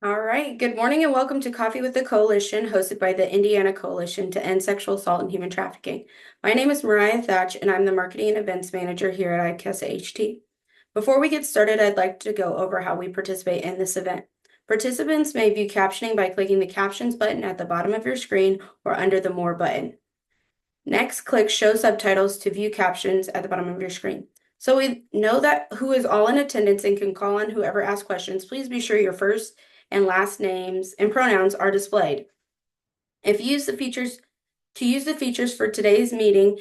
All right. Good morning and welcome to Coffee with the Coalition, hosted by the Indiana Coalition to End Sexual Assault and Human Trafficking. My name is Mariah Thatch, and I'm the Marketing and Events Manager here at ICASA HT. Before we get started, I'd like to go over how we participate in this event. Participants may view captioning by clicking the Captions button at the bottom of your screen or under the More button. Next, click Show Subtitles to view captions at the bottom of your screen. So we know that who is all in attendance and can call on whoever asks questions. Please be sure your first and last names and pronouns are displayed. If you use the features for today's meeting,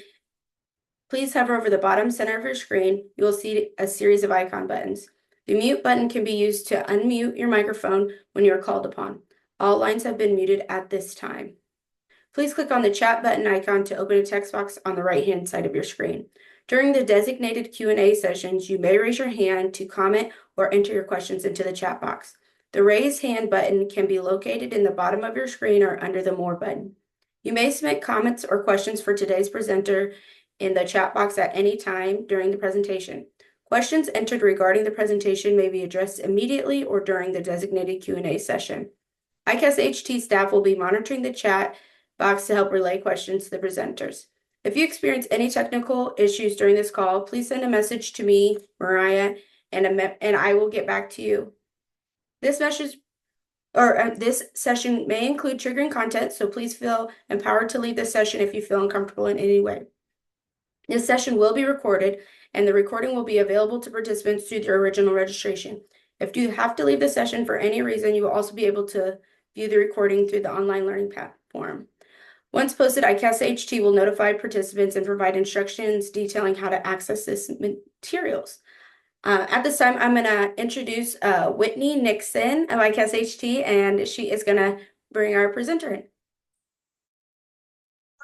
please hover over the bottom center of your screen. You will see a series of icon buttons. The mute button can be used to unmute your microphone when you are called upon. All lines have been muted at this time. Please click on the chat button icon to open a text box on the right-hand side of your screen. During the designated Q&A sessions, you may raise your hand to comment or enter your questions into the chat box. The raise hand button can be located in the bottom of your screen or under the More button. You may submit comments or questions for today's presenter in the chat box at any time during the presentation. Questions entered regarding the presentation may be addressed immediately or during the designated Q&A session. ICASA HT staff will be monitoring the chat box to help relay questions to the presenters. If you experience any technical issues during this call, please send a message to me, Mariah, and I will get back to you. This session may include triggering content, so please feel empowered to leave this session if you feel uncomfortable in any way. This session will be recorded, and the recording will be available to participants through their original registration. If you have to leave the session for any reason, you will also be able to view the recording through the online learning platform. Once posted, ICASA HT will notify participants and provide instructions detailing how to access this materials. At this time, I'm going to introduce Whitney Nixon of ICASA HT, and she is going to bring our presenter in.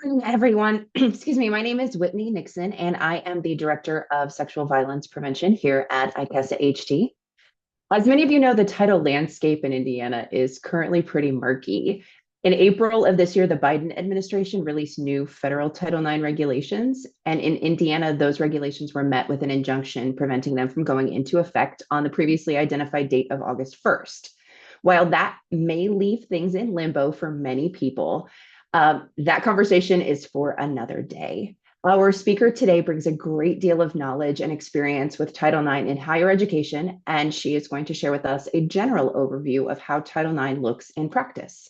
Morning, everyone. Excuse me. My name is Whitney Nixon, and I am the Director of Sexual Violence Prevention here at ICASA HT. As many of you know, the title landscape in Indiana is currently pretty murky. In April of this year, the Biden administration released new federal Title IX regulations, and in Indiana, those regulations were met with an injunction preventing them from going into effect on the previously identified date of August 1st. While that may leave things in limbo for many people, that conversation is for another day. Our speaker today brings a great deal of knowledge and experience with Title IX in higher education, and she is going to share with us a general overview of how Title IX looks in practice.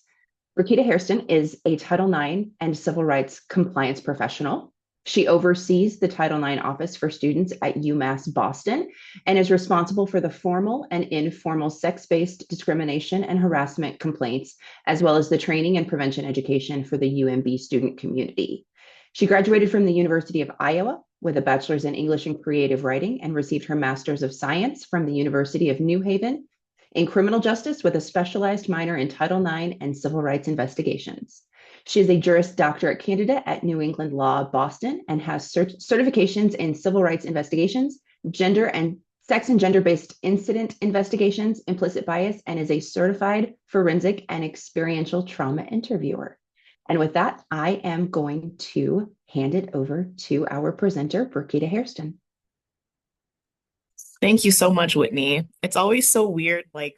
Rokita Hairston is a Title IX and civil rights compliance professional. She oversees the Title IX office for students at UMass Boston and is responsible for the formal and informal sex-based discrimination and harassment complaints, as well as the training and prevention education for the UMB student community. She graduated from the University of Iowa with a bachelor's in English and creative writing and received her master's of science from the University of New Haven in criminal justice with a specialized minor in Title IX and civil rights investigations. She is a Juris Doctorate candidate at New England Law Boston and has certifications in civil rights investigations, gender and sex and gender-based incident investigations, implicit bias, and is a certified forensic and experiential trauma interviewer. And with that, I am going to hand it over to our presenter, Rokita Hairston. Thank you so much, Whitney. It's always so weird, like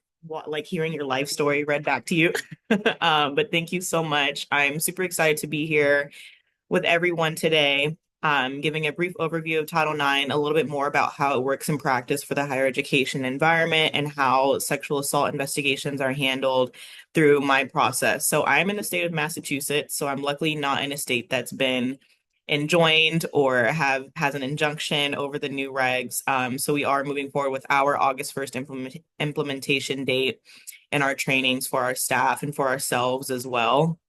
hearing your life story read back to you. But thank you so much. I'm super excited to be here with everyone today, giving a brief overview of Title IX, a little bit more about how it works in practice for the higher education environment and how sexual assault investigations are handled through my process. So I'm in the state of Massachusetts, so I'm luckily not in a state that's been enjoined or has an injunction over the new regs. So we are moving forward with our August 1st implementation date and our trainings for our staff and for ourselves as well.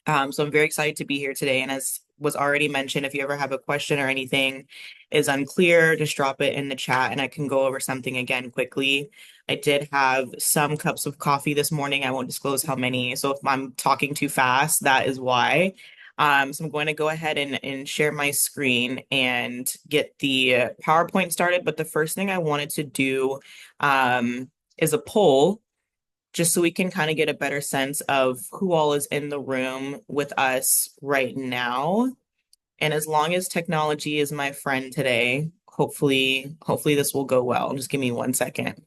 So I'm very excited to be here today. And as was already mentioned, if you ever have a question or anything is unclear, just drop it in the chat and I can go over something again quickly. I did have some cups of coffee this morning. I won't disclose how many. So if I'm talking too fast, that is why. So I'm going to go ahead and share my screen and get the PowerPoint started. But the first thing I wanted to do is a poll, just so we can kind of get a better sense of who all is in the room with us right now. And as long as technology is my friend today, hopefully this will go well. Just give me 1 second.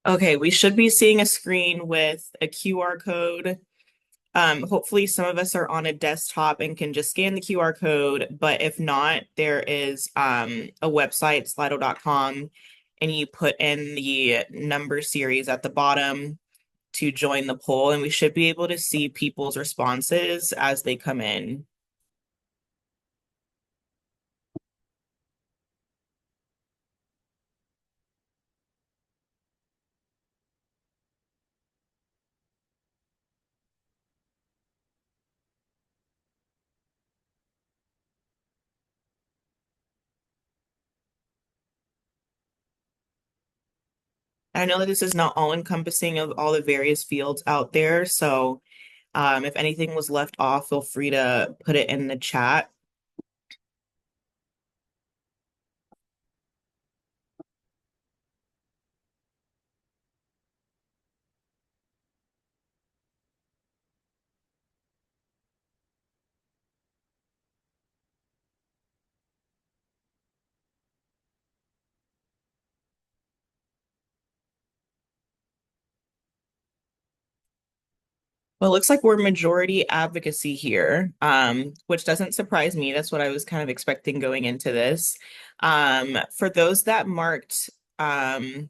Okay, we should be seeing a screen with a QR code. Hopefully some of us are on a desktop and can just scan the QR code, but if not, there is a website, slido.com, and you put in the number series at the bottom to join the poll, and we should be able to see people's responses as they come in. I know that this is not all encompassing of all the various fields out there, so if anything was left off, feel free to put it in the chat. Well, it looks like we're majority advocacy here, which doesn't surprise me. That's what I was kind of expecting going into this. For those that marked other,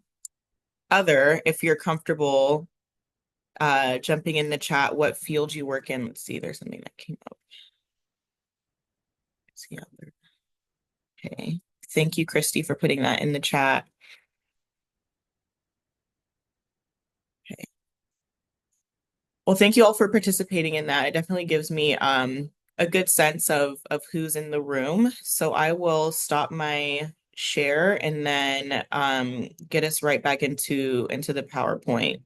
if you're comfortable jumping in the chat, what field you work in. Let's see, there's something that came up. Let's see other. Okay. Thank you, Christy, for putting that in the chat. Okay. Well, thank you all for participating in that. It definitely gives me a good sense of who's in the room. So I will stop my share and then get us right back into the PowerPoint.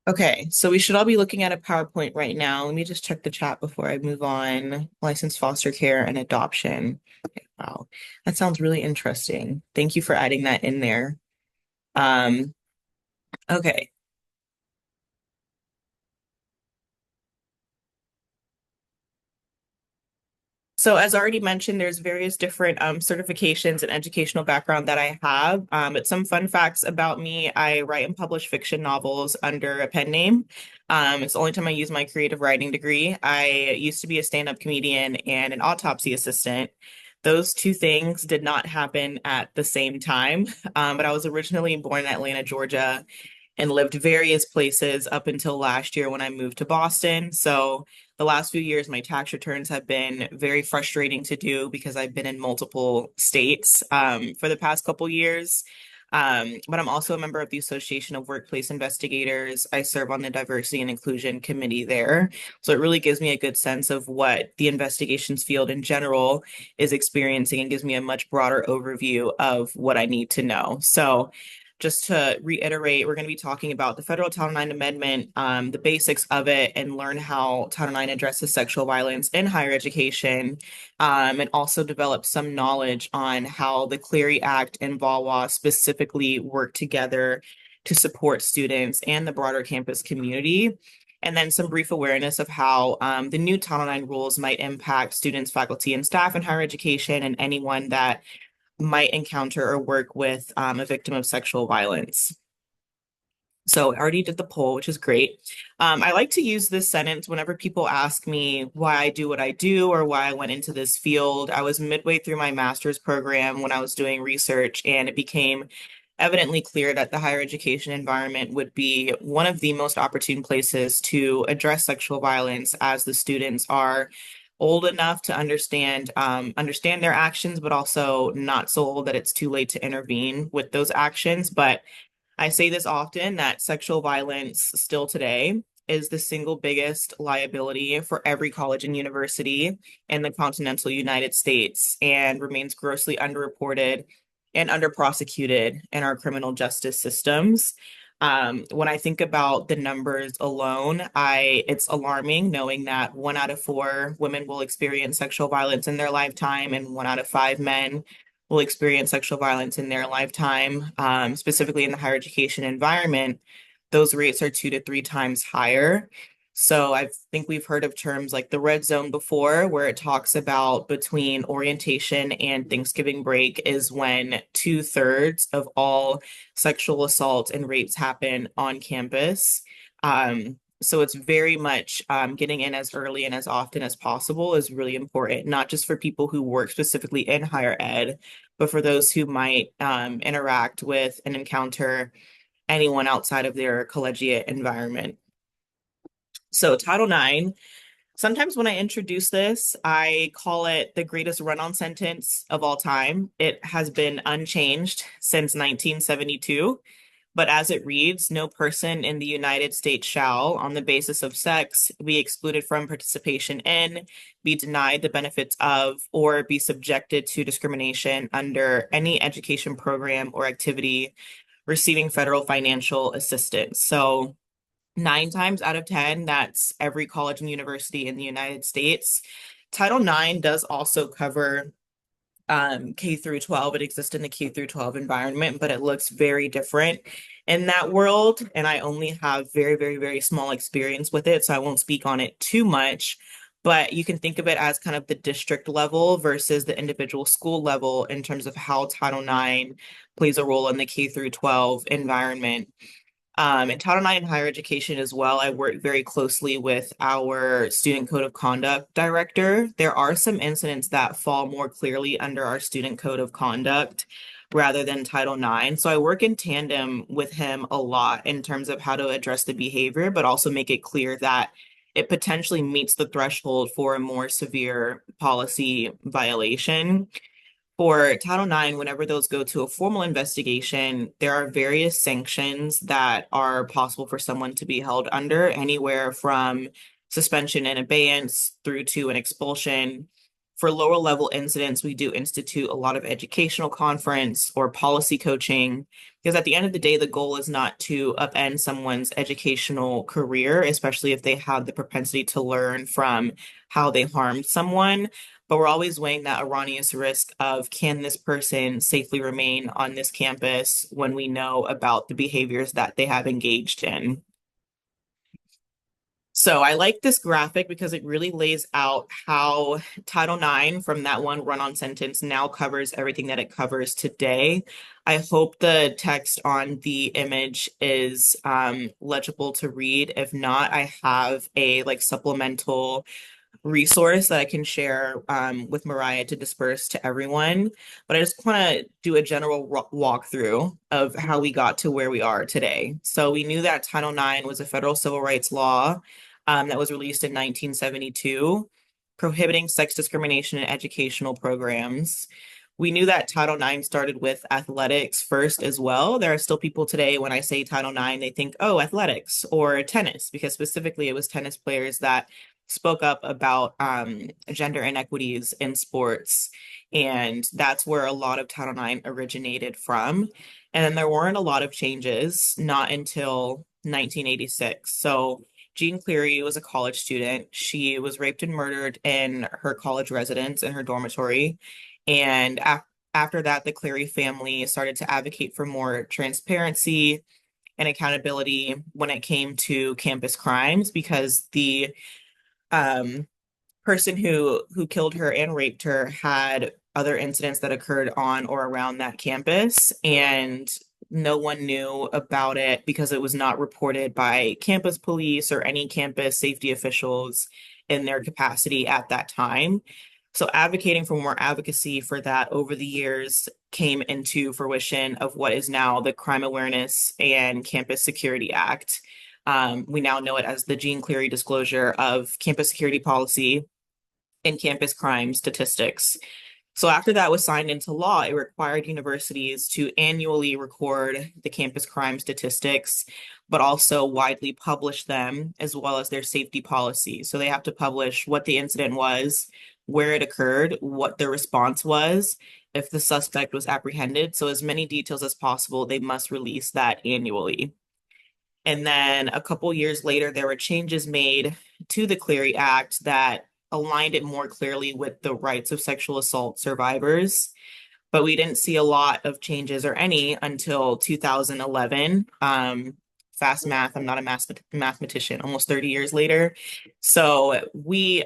Okay, so we should all be looking at a PowerPoint right now. Let me just check the chat before I move on. Licensed foster care and adoption. Okay, wow, that sounds really interesting. Thank you for adding that in there. Um, okay. So as already mentioned, there's various different certifications and educational background that I have. But some fun facts about me, I write and publish fiction novels under a pen name. It's the only time I use my creative writing degree. I used to be a stand-up comedian and an autopsy assistant. Those two things did not happen at the same time, but I was originally born in Atlanta, Georgia, and lived various places up until last year when I moved to Boston. So the last few years, my tax returns have been very frustrating to do because I've been in multiple states for the past couple years. But I'm also a member of the Association of Workplace Investigators. I serve on the Diversity and Inclusion Committee there. So it really gives me a good sense of what the investigations field in general is experiencing and gives me a much broader overview of what I need to know. So just to reiterate, we're going to be talking about the federal Title IX amendment, the basics of it, and learn how Title IX addresses sexual violence in higher education, and also develop some knowledge on how the Clery Act and VAWA specifically work together to support students and the broader campus community. And then some brief awareness of how the new Title IX rules might impact students, faculty, and staff in higher education and anyone that might encounter or work with a victim of sexual violence. So I already did the poll, which is great. I like to use this sentence whenever people ask me why I do what I do or why I went into this field. I was midway through my master's program when I was doing research, and it became evidently clear that the higher education environment would be one of the most opportune places to address sexual violence as the students are old enough to understand their actions, but also not so old that it's too late to intervene with those actions. But I say this often that sexual violence still today is the single biggest liability for every college and university in the continental United States and remains grossly underreported and underprosecuted in our criminal justice systems. When I think about the numbers alone, it's alarming knowing that 1 out of 4 women will experience sexual violence in their lifetime, and 1 out of 5 men will experience sexual violence in their lifetime, specifically in the higher education environment, those rates are 2 to 3 times higher. So I think we've heard of terms like the red zone before, where it talks about between orientation and Thanksgiving break is when 2/3 of all sexual assaults and rapes happen on campus. So it's very much getting in as early and as often as possible is really important, not just for people who work specifically in higher ed, but for those who might interact with and encounter anyone outside of their collegiate environment. So Title IX, sometimes when I introduce this, I call it the greatest run-on sentence of all time. It has been unchanged since 1972. But as it reads, no person in the United States shall, on the basis of sex, be excluded from participation in, be denied the benefits of, or be subjected to discrimination under any education program or activity receiving federal financial assistance. So 9 times out of 10, that's every college and university in the United States. Title IX does also cover K through 12. It exists in the K through 12 environment, but it looks very different in that world. And I only have very, very, very small experience with it, so I won't speak on it too much. But you can think of it as kind of the district level versus the individual school level in terms of how Title IX plays a role in the K through 12 environment. In Title IX higher education as well, I work very closely with our student code of conduct director. There are some incidents that fall more clearly under our student code of conduct rather than Title IX. So I work in tandem with him a lot in terms of how to address the behavior, but also make it clear that it potentially meets the threshold for a more severe policy violation. For Title IX, whenever those go to a formal investigation, there are various sanctions that are possible for someone to be held under, anywhere from suspension and abeyance through to an expulsion. For lower level incidents, we do institute a lot of educational conference or policy coaching, because at the end of the day, the goal is not to upend someone's educational career, especially if they have the propensity to learn from how they harmed someone. But we're always weighing that erroneous risk of, can this person safely remain on this campus when we know about the behaviors that they have engaged in? So I like this graphic because it really lays out how Title IX from that one run-on sentence now covers everything that it covers today. I hope the text on the image is legible to read. If not, I have a supplemental resource that I can share with Mariah to disperse to everyone. But I just want to do a general walkthrough of how we got to where we are today. So we knew that Title IX was a federal civil rights law that was released in 1972, prohibiting sex discrimination in educational programs. We knew that Title IX started with athletics first as well. There are still people today, when I say Title IX, they think, oh, athletics or tennis, because specifically it was tennis players that spoke up about gender inequities in sports. And that's where a lot of Title IX originated from. And then there weren't a lot of changes, not until 1986. So Jean Cleary was a college student. She was raped and murdered in her college residence in her dormitory. And after that, the Cleary family started to advocate for more transparency and accountability when it came to campus crimes, because the person who killed her and raped her had other incidents that occurred on or around that campus, and no one knew about it because it was not reported by campus police or any campus safety officials in their capacity at that time. So advocating for more advocacy for that over the years came into fruition of what is now the Crime Awareness and Campus Security Act. We now know it as the Jean Cleary Disclosure of Campus Security Policy and Campus Crime Statistics. So after that was signed into law, it required universities to annually record the campus crime statistics, but also widely publish them, as well as their safety policies. So they have to publish what the incident was, where it occurred, what the response was, if the suspect was apprehended. So as many details as possible, they must release that annually. And then a couple years later, there were changes made to the Cleary Act that aligned it more clearly with the rights of sexual assault survivors. but we didn't see a lot of changes or any until 2011. Fast math, I'm not a mathematician, almost 30 years later. So we,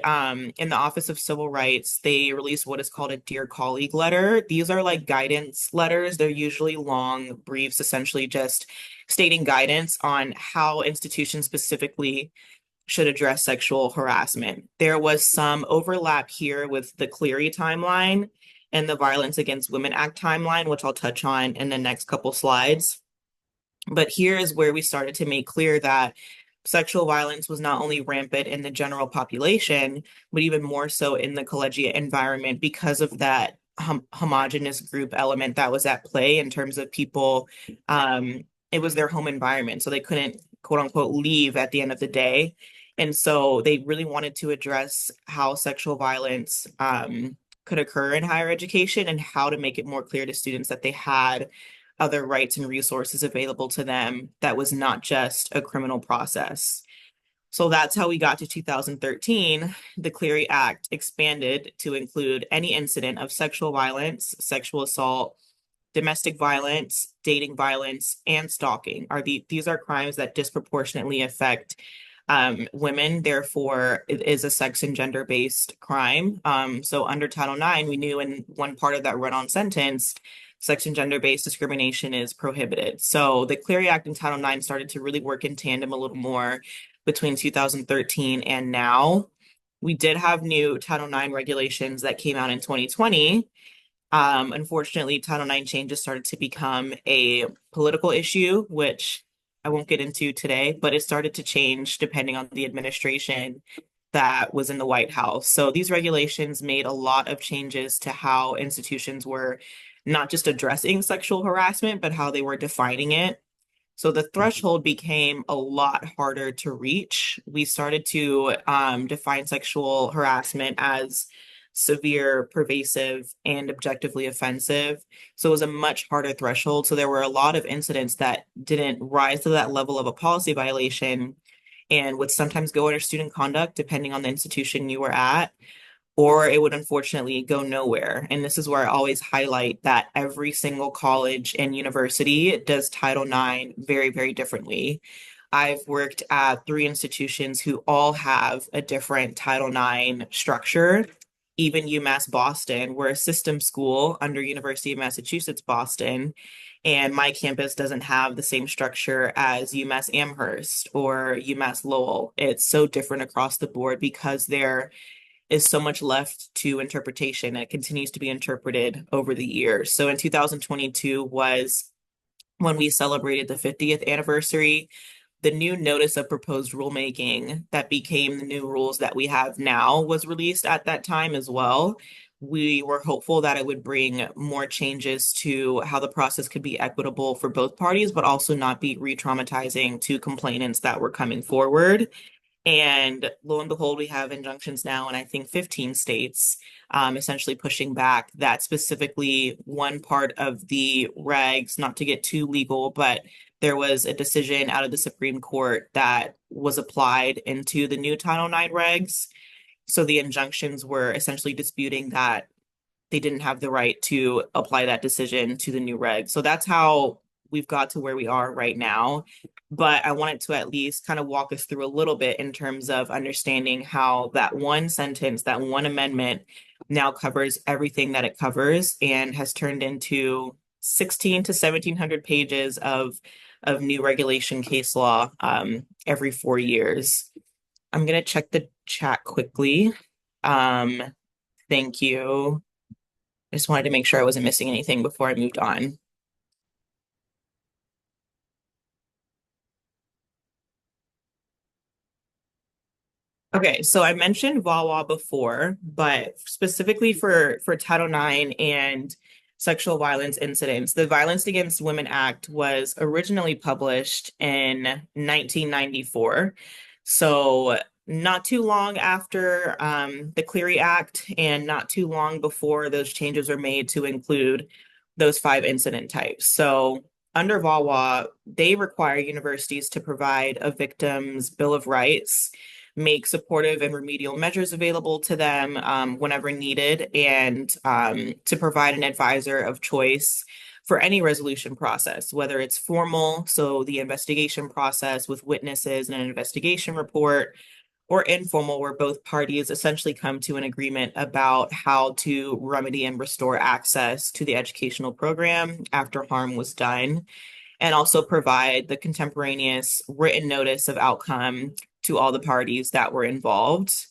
in the Office of Civil Rights, they released what is called a Dear Colleague letter. These are like guidance letters. They're usually long briefs, essentially just stating guidance on how institutions specifically should address sexual harassment. There was some overlap here with the Clery timeline and the Violence Against Women Act timeline, which I'll touch on in the next couple slides. But here is where we started to make clear that sexual violence was not only rampant in the general population, but even more so in the collegiate environment because of that homogenous group element that was at play in terms of people. It was their home environment, so they couldn't, quote unquote, leave at the end of the day. And so they really wanted to address how sexual violence could occur in higher education and how to make it more clear to students that they had other rights and resources available to them that was not just a criminal process. So that's how we got to 2013. The Clery Act expanded to include any incident of sexual violence, sexual assault, domestic violence, dating violence, and stalking. These are crimes that disproportionately affect women. Therefore, it is a sex and gender-based crime. So under Title IX, we knew in one part of that run-on sentence, sex and gender-based discrimination is prohibited. So the Clery Act and Title IX started to really work in tandem a little more between 2013 and now. We did have new Title IX regulations that came out in 2020. Unfortunately, Title IX changes started to become a political issue, which I won't get into today, but it started to change depending on the administration that was in the White House. So these regulations made a lot of changes to how institutions were not just addressing sexual harassment, but how they were defining it. So the threshold became a lot harder to reach. We started to define sexual harassment as severe, pervasive, and objectively offensive. So it was a much harder threshold. So there were a lot of incidents that didn't rise to that level of a policy violation and would sometimes go under student conduct, depending on the institution you were at, or it would unfortunately go nowhere. And this is where I always highlight that every single college and university does Title IX very, very differently. I've worked at 3 institutions who all have a different Title IX structure. Even UMass Boston, we're a system school under University of Massachusetts Boston, and my campus doesn't have the same structure as UMass Amherst or UMass Lowell. It's so different across the board because there is so much left to interpretation. It continues to be interpreted over the years. So in 2022 was when we celebrated the 50th anniversary. The new notice of proposed rulemaking that became the new rules that we have now was released at that time as well. We were hopeful that it would bring more changes to how the process could be equitable for both parties, but also not be re-traumatizing to complainants that were coming forward. And lo and behold, we have injunctions now in I think 15 states, essentially pushing back that specifically one part of the regs, not to get too legal, but there was a decision out of the Supreme Court that was applied into the new Title IX regs. So the injunctions were essentially disputing that they didn't have the right to apply that decision to the new regs. So that's how we've got to where we are right now. But I wanted to at least kind of walk us through a little bit in terms of understanding how that one sentence, that one amendment now covers everything that it covers and has turned into 16 to 1700 pages of new regulation case law every 4 years. I'm going to check the chat quickly. Thank you. I just wanted to make sure I wasn't missing anything before I moved on. Okay, so I mentioned VAWA before, but specifically for Title IX and sexual violence incidents, the Violence Against Women Act was originally published in 1994. So not too long after the Clery Act and not too long before those changes were made to include those 5 incident types. So under VAWA, they require universities to provide a victim's Bill of Rights, make supportive and remedial measures available to them whenever needed, and to provide an advisor of choice for any resolution process, whether it's formal, so the investigation process with witnesses and an investigation report, or informal, where both parties essentially come to an agreement about how to remedy and restore access to the educational program after harm was done, and also provide the contemporaneous written notice of outcome to all the parties that were involved.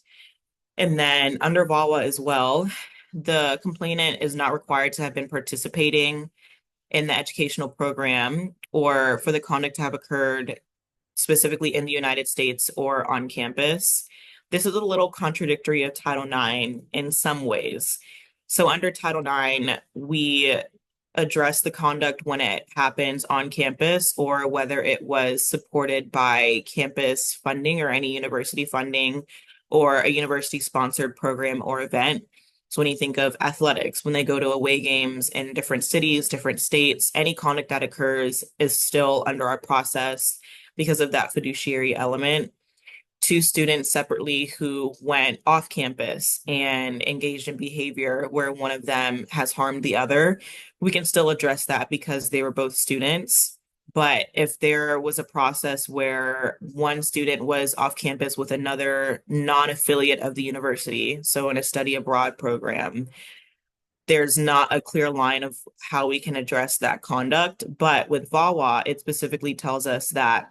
And then under VAWA as well, the complainant is not required to have been participating in the educational program or for the conduct to have occurred specifically in the United States or on campus. This is a little contradictory of Title IX in some ways. So under Title IX, we address the conduct when it happens on campus or whether it was supported by campus funding or any university funding or a university sponsored program or event. So when you think of athletics, when they go to away games in different cities, different states, any conduct that occurs is still under our process because of that fiduciary element. To students separately who went off campus and engaged in behavior where one of them has harmed the other, we can still address that because they were both students. But if there was a process where one student was off campus with another non-affiliate of the university, so in a study abroad program, there's not a clear line of how we can address that conduct. But with VAWA, it specifically tells us that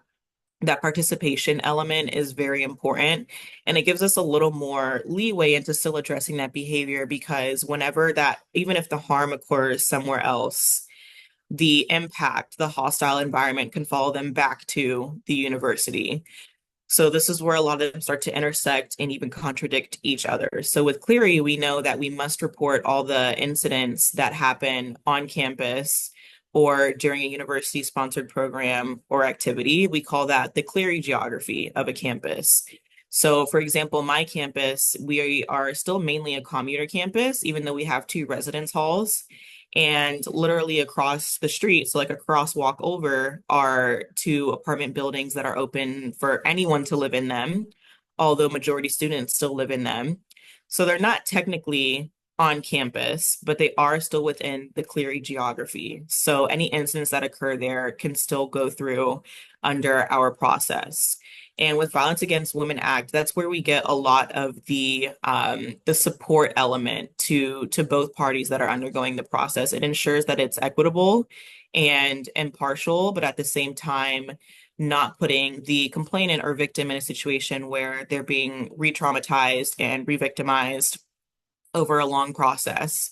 that participation element is very important, and it gives us a little more leeway into still addressing that behavior, because whenever that, even if the harm occurs somewhere else, the impact, the hostile environment can follow them back to the university. So this is where a lot of them start to intersect and even contradict each other. So with Clery, we know that we must report all the incidents that happen on campus or during a university sponsored program or activity. We call that the Clery geography of a campus. So for example, my campus, we are still mainly a commuter campus, even though we have 2 residence halls. And literally across the street, so like a crosswalk over, are 2 apartment buildings that are open for anyone to live in them, although majority students still live in them. So they're not technically on campus, but they are still within the Clery geography. So any incidents that occur there can still go through under our process. And with Violence Against Women Act, that's where we get a lot of the support element to both parties that are undergoing the process. It ensures that it's equitable and impartial, but at the same time, not putting the complainant or victim in a situation where they're being re-traumatized and re-victimized over a long process.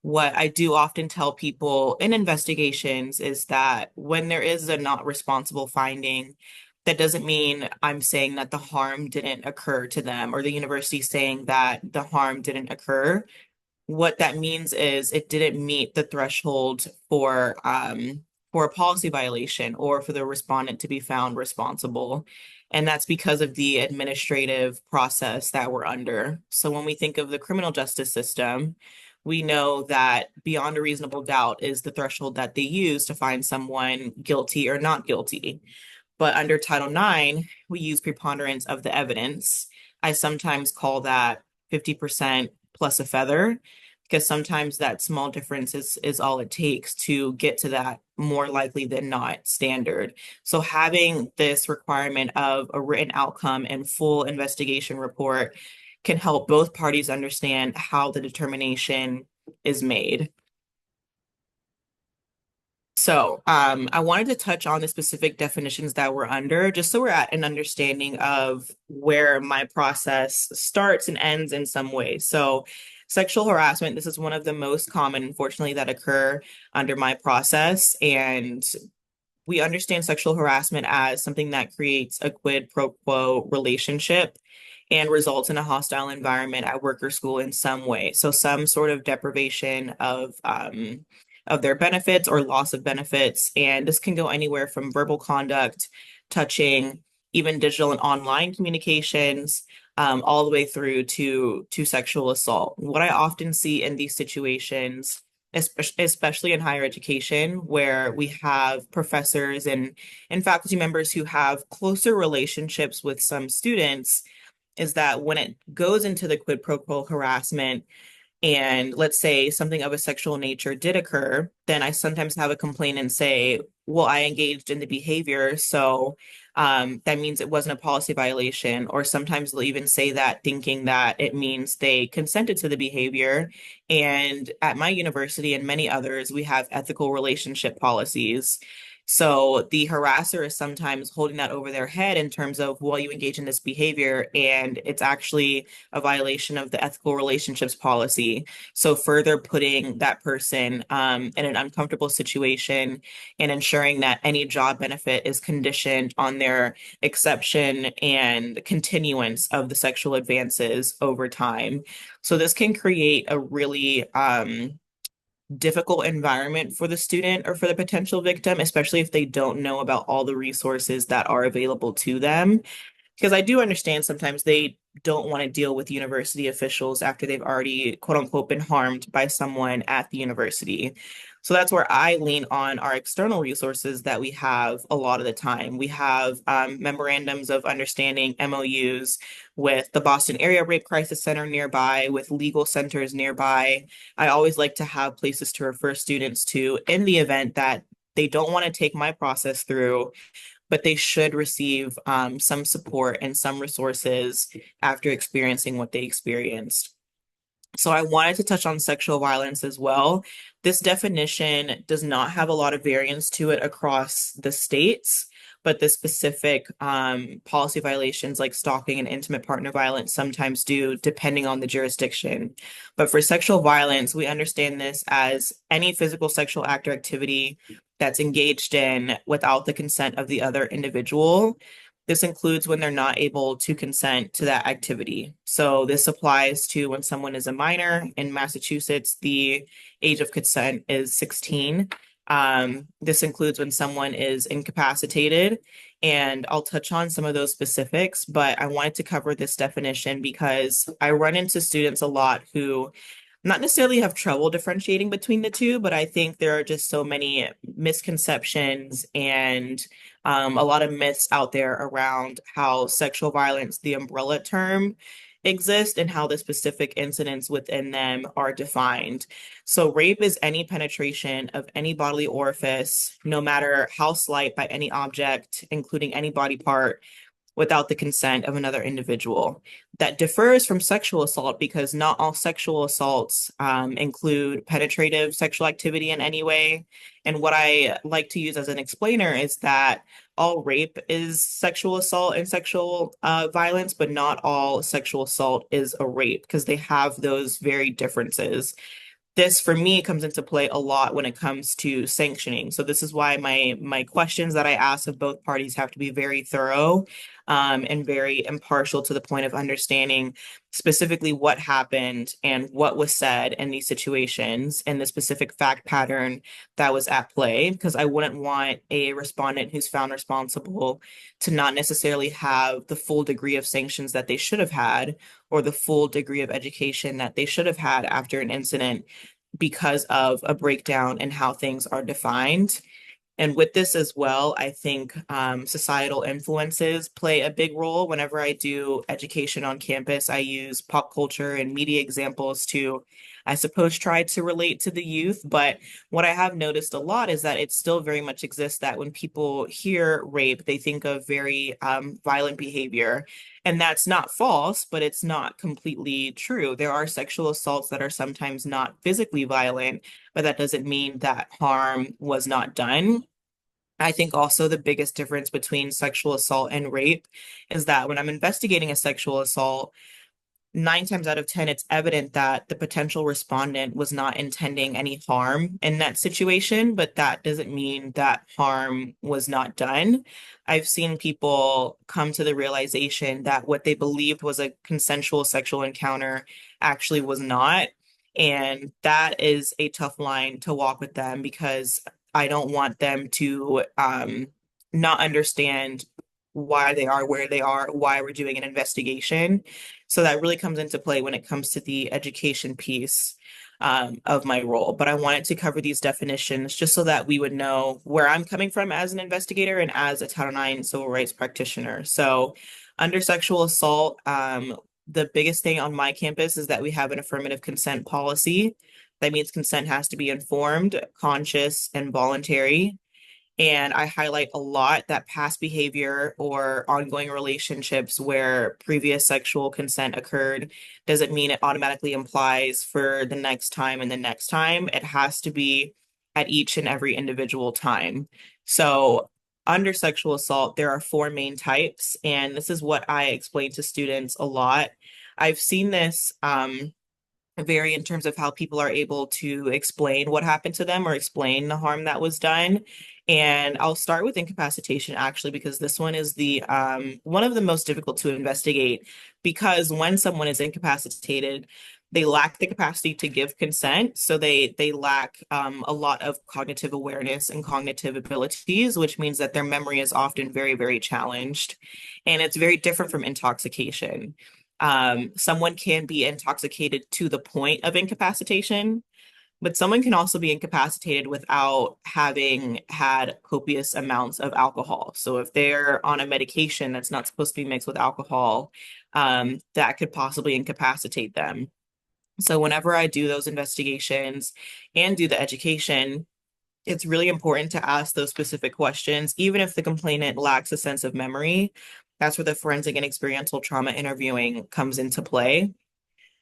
What I do often tell people in investigations is that when there is a not responsible finding, that doesn't mean I'm saying that the harm didn't occur to them or the university saying that the harm didn't occur. What that means is it didn't meet the threshold for a policy violation or for the respondent to be found responsible. And that's because of the administrative process that we're under. So when we think of the criminal justice system, we know that beyond a reasonable doubt is the threshold that they use to find someone guilty or not guilty. But under Title IX, we use preponderance of the evidence. I sometimes call that 50% plus a feather, because sometimes that small difference is all it takes to get to that more likely than not standard. So having this requirement of a written outcome and full investigation report can help both parties understand how the determination is made. So I wanted to touch on the specific definitions that we're under, just so we're at an understanding of where my process starts and ends in some way. So sexual harassment, this is one of the most common, unfortunately, that occur under my process. And we understand sexual harassment as something that creates a quid pro quo relationship and results in a hostile environment at work or school in some way. So some sort of deprivation of their benefits or loss of benefits. And this can go anywhere from verbal conduct, touching, even digital and online communications, all the way through to sexual assault. What I often see in these situations, especially in higher education, where we have professors and faculty members who have closer relationships with some students, is that when it goes into the quid pro quo harassment, and let's say something of a sexual nature did occur, then I sometimes have a complainant say, well, I engaged in the behavior, so that means it wasn't a policy violation. Or sometimes they'll even say that thinking that it means they consented to the behavior. And at my university and many others, we have ethical relationship policies. So the harasser is sometimes holding that over their head in terms of, well, you engage in this behavior, and it's actually a violation of the ethical relationships policy. So further putting that person in an uncomfortable situation and ensuring that any job benefit is conditioned on their exception and continuance of the sexual advances over time. So this can create a really difficult environment for the student or for the potential victim, especially if they don't know about all the resources that are available to them. Because I do understand sometimes they don't want to deal with university officials after they've already, quote unquote, been harmed by someone at the university. So that's where I lean on our external resources that we have a lot of the time. We have memorandums of understanding, MOUs, with the Boston Area Rape Crisis Center nearby, with legal centers nearby. I always like to have places to refer students to in the event that they don't want to take my process through, but they should receive some support and some resources after experiencing what they experienced. So I wanted to touch on sexual violence as well. This definition does not have a lot of variance to it across the states, but the specific policy violations like stalking and intimate partner violence sometimes do, depending on the jurisdiction. But for sexual violence, we understand this as any physical sexual act or activity that's engaged in without the consent of the other individual. This includes when they're not able to consent to that activity. So this applies to when someone is a minor. In Massachusetts, the age of consent is 16. This includes when someone is incapacitated, and I'll touch on some of those specifics, but I wanted to cover this definition because I run into students a lot who not necessarily have trouble differentiating between the two, but I think there are just so many misconceptions and a lot of myths out there around how sexual violence, the umbrella term, exists and how the specific incidents within them are defined. So, rape is any penetration of any bodily orifice, no matter how slight, by any object, including any body part, without the consent of another individual. That differs from sexual assault because not all sexual assaults include penetrative sexual activity in any way. And what I like to use as an explainer is that all rape is sexual assault and sexual violence, but not all sexual assault is a rape because they have those very differences. This for me comes into play a lot when it comes to sanctioning. So this is why my questions that I ask of both parties have to be very thorough and very impartial to the point of understanding specifically what happened and what was said in these situations and the specific fact pattern that was at play. Because I wouldn't want a respondent who's found responsible to not necessarily have the full degree of sanctions that they should have had or the full degree of education that they should have had after an incident because of a breakdown in how things are defined. And with this as well, I think societal influences play a big role. Whenever I do education on campus, I use pop culture and media examples to, I suppose, try to relate to the youth. But what I have noticed a lot is that it still very much exists that when people hear rape, they think of very violent behavior. And that's not false, but it's not completely true. There are sexual assaults that are sometimes not physically violent, but that doesn't mean that harm was not done. I think also the biggest difference between sexual assault and rape is that when I'm investigating a sexual assault, 9 times out of 10, it's evident that the potential respondent was not intending any harm in that situation, but that doesn't mean that harm was not done. I've seen people come to the realization that what they believed was a consensual sexual encounter actually was not. And that is a tough line to walk with them because I don't want them to not understand why they are where they are, why we're doing an investigation. So that really comes into play when it comes to the education piece of my role. But I wanted to cover these definitions just so that we would know where I'm coming from as an investigator and as a Title IX civil rights practitioner. So under sexual assault, the biggest thing on my campus is that we have an affirmative consent policy. That means consent has to be informed, conscious, and voluntary. And I highlight a lot that past behavior or ongoing relationships where previous sexual consent occurred doesn't mean it automatically implies for the next time and the next time. It has to be at each and every individual time. So under sexual assault, there are four main types, and this is what I explain to students a lot. I've seen this vary in terms of how people are able to explain what happened to them or explain the harm that was done. And I'll start with incapacitation actually, because this one is the one of the most difficult to investigate, because when someone is incapacitated, they lack the capacity to give consent. So they lack a lot of cognitive awareness and cognitive abilities, which means that their memory is often very, very challenged. And it's very different from intoxication. Someone can be intoxicated to the point of incapacitation, but someone can also be incapacitated without having had copious amounts of alcohol. So if they're on a medication that's not supposed to be mixed with alcohol, that could possibly incapacitate them. So whenever I do those investigations and do the education, it's really important to ask those specific questions, even if the complainant lacks a sense of memory. That's where the forensic and experiential trauma interviewing comes into play.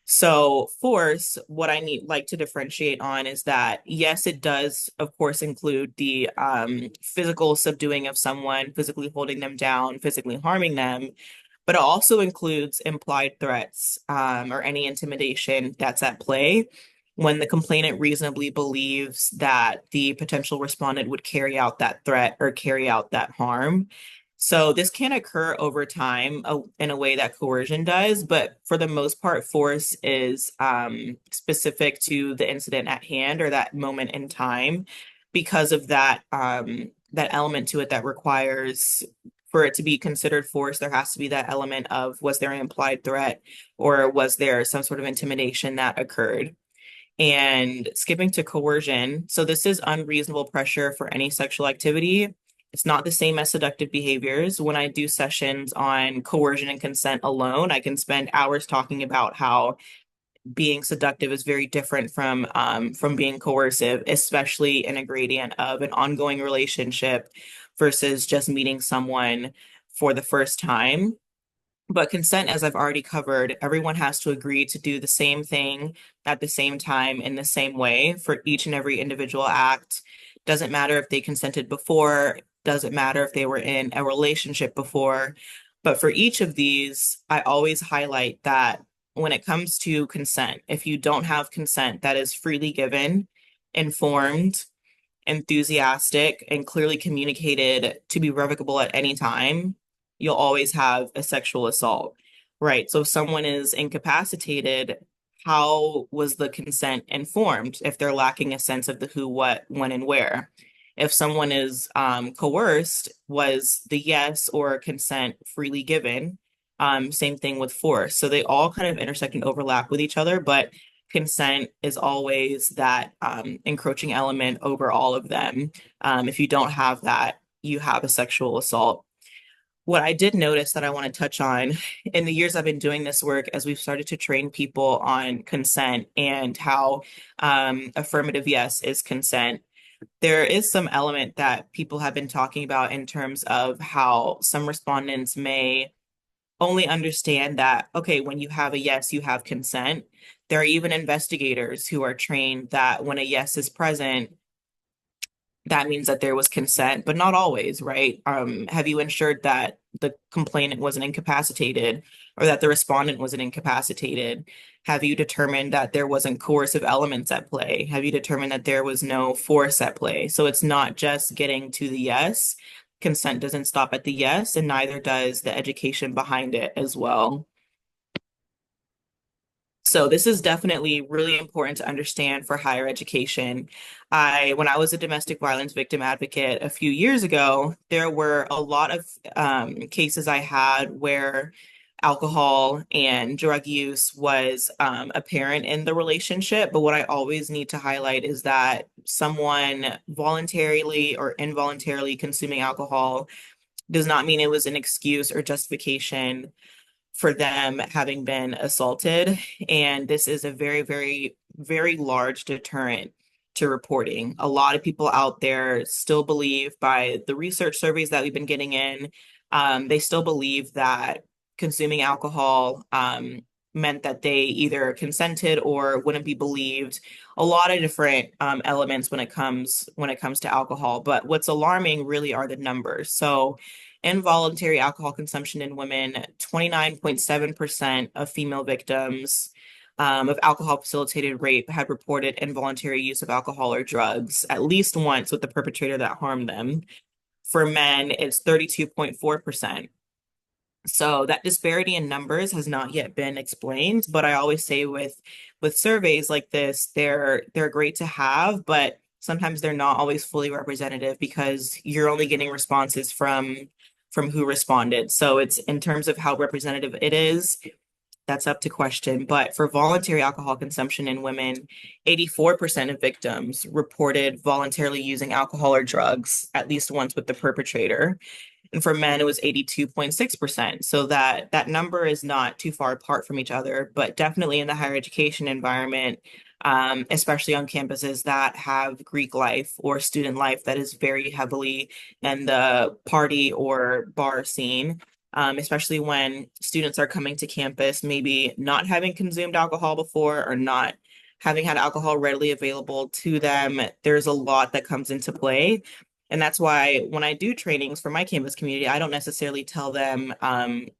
So force, what I like to differentiate on is that, yes, it does, of course, include the physical subduing of someone, physically holding them down, physically harming them, but it also includes implied threats or any intimidation that's at play when the complainant reasonably believes that the potential respondent would carry out that threat or carry out that harm. So this can occur over time in a way that coercion does, but for the most part, force is specific to the incident at hand or that moment in time because of that that element to it that requires for it to be considered force, there has to be that element of was there an implied threat or was there some sort of intimidation that occurred? And skipping to coercion. So this is unreasonable pressure for any sexual activity. It's not the same as seductive behaviors. When I do sessions on coercion and consent alone, I can spend hours talking about how being seductive is very different from being coercive, especially in a gradient of an ongoing relationship versus just meeting someone for the first time. But consent, as I've already covered, everyone has to agree to do the same thing at the same time in the same way for each and every individual act. Doesn't matter if they consented before, doesn't matter if they were in a relationship before. But for each of these, I always highlight that when it comes to consent, if you don't have consent that is freely given, informed, enthusiastic, and clearly communicated to be revocable at any time, you'll always have a sexual assault, right? So if someone is incapacitated, how was the consent informed if they're lacking a sense of the who, what, when, and where? If someone is coerced, was the yes or consent freely given? Same thing with force. So they all kind of intersect and overlap with each other, but consent is always that encroaching element over all of them. If you don't have that, you have a sexual assault. What I did notice that I want to touch on in the years I've been doing this work, as we've started to train people on consent and how affirmative yes is consent, there is some element that people have been talking about in terms of how some respondents may only understand that, okay, when you have a yes, you have consent. There are even investigators who are trained that when a yes is present, that means that there was consent, but not always, right? Have you ensured that the complainant wasn't incapacitated or that the respondent wasn't incapacitated? Have you determined that there wasn't coercive elements at play? Have you determined that there was no force at play? So it's not just getting to the yes. Consent doesn't stop at the yes, and neither does the education behind it as well. So this is definitely really important to understand for higher education. When I was a domestic violence victim advocate a few years ago, there were a lot of cases I had where alcohol and drug use was apparent in the relationship. But what I always need to highlight is that someone voluntarily or involuntarily consuming alcohol does not mean it was an excuse or justification for them having been assaulted. And this is a very, very, very large deterrent to reporting. A lot of people out there still believe, by the research surveys that we've been getting in, they still believe that consuming alcohol meant that they either consented or wouldn't be believed. A lot of different elements when it comes to alcohol. But what's alarming really are the numbers. So involuntary alcohol consumption in women, 29.7% of female victims of alcohol facilitated rape had reported involuntary use of alcohol or drugs at least once with the perpetrator that harmed them. For men, it's 32.4%. So that disparity in numbers has not yet been explained, but I always say with surveys like this, they're great to have, but sometimes they're not always fully representative because you're only getting responses from who responded. So it's in terms of how representative it is, that's up to question. But for voluntary alcohol consumption in women, 84% of victims reported voluntarily using alcohol or drugs at least once with the perpetrator. And for men, it was 82.6%. So that number is not too far apart from each other, but definitely in the higher education environment, especially on campuses that have Greek life or student life that is very heavily in the party or bar scene, especially when students are coming to campus, maybe not having consumed alcohol before or not having had alcohol readily available to them. There's a lot that comes into play. And that's why when I do trainings for my campus community, I don't necessarily tell them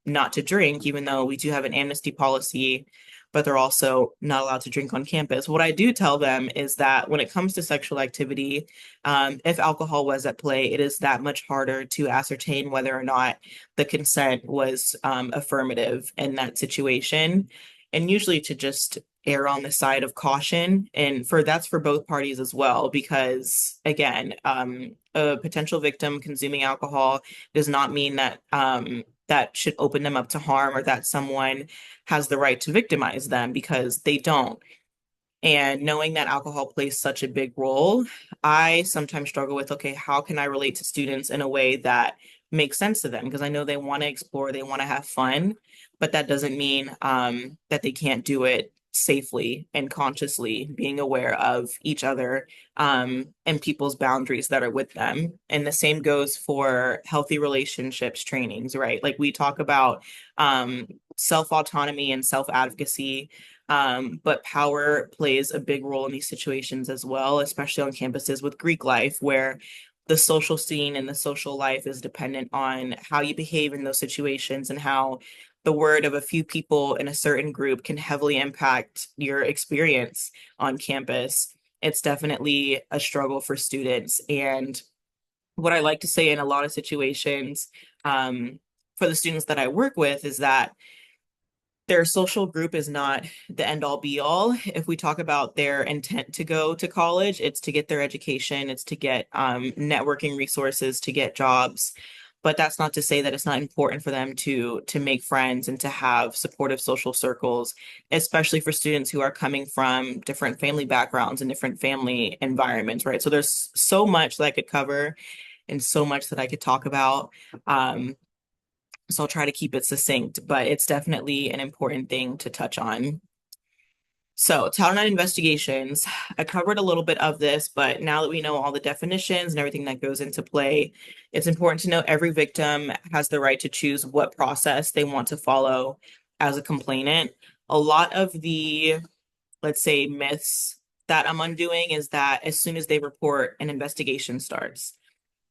not to drink, even though we do have an amnesty policy, but they're also not allowed to drink on campus. What I do tell them is that when it comes to sexual activity, if alcohol was at play, it is that much harder to ascertain whether or not the consent was affirmative in that situation. And usually to just err on the side of caution. And that's for both parties as well, because again, a potential victim consuming alcohol does not mean that that should open them up to harm or that someone has the right to victimize them, because they don't. And knowing that alcohol plays such a big role, I sometimes struggle with, okay, how can I relate to students in a way that makes sense to them? Because I know they want to explore, they want to have fun, but that doesn't mean that they can't do it safely and consciously, being aware of each other and people's boundaries that are with them. And the same goes for healthy relationships trainings, right? Like we talk about self-autonomy and self-advocacy, but power plays a big role in these situations as well, especially on campuses with Greek life, where the social scene and the social life is dependent on how you behave in those situations and how the word of a few people in a certain group can heavily impact your experience on campus. It's definitely a struggle for students. And what I like to say in a lot of situations for the students that I work with is that their social group is not the end all be all. If we talk about their intent to go to college, it's to get their education, it's to get networking resources, to get jobs. But that's not to say that it's not important for them to make friends and to have supportive social circles, especially for students who are coming from different family backgrounds and different family environments, right? So there's so much that I could cover and so much that I could talk about. So I'll try to keep it succinct, but it's definitely an important thing to touch on. So Title IX investigations, I covered a little bit of this, but now that we know all the definitions and everything that goes into play, it's important to know every victim has the right to choose what process they want to follow as a complainant. A lot of the, let's say, myths that I'm undoing is that as soon as they report, an investigation starts.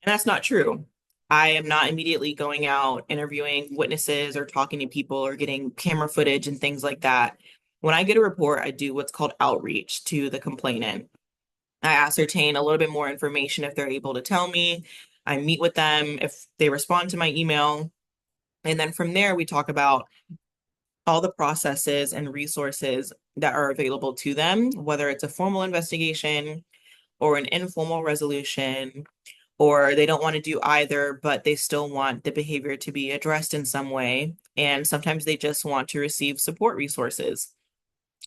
And that's not true. I am not immediately going out interviewing witnesses or talking to people or getting camera footage and things like that. When I get a report, I do what's called outreach to the complainant. I ascertain a little bit more information if they're able to tell me. I meet with them if they respond to my email. And then from there, we talk about all the processes and resources that are available to them, whether it's a formal investigation or an informal resolution, or they don't want to do either, but they still want the behavior to be addressed in some way. And sometimes they just want to receive support resources.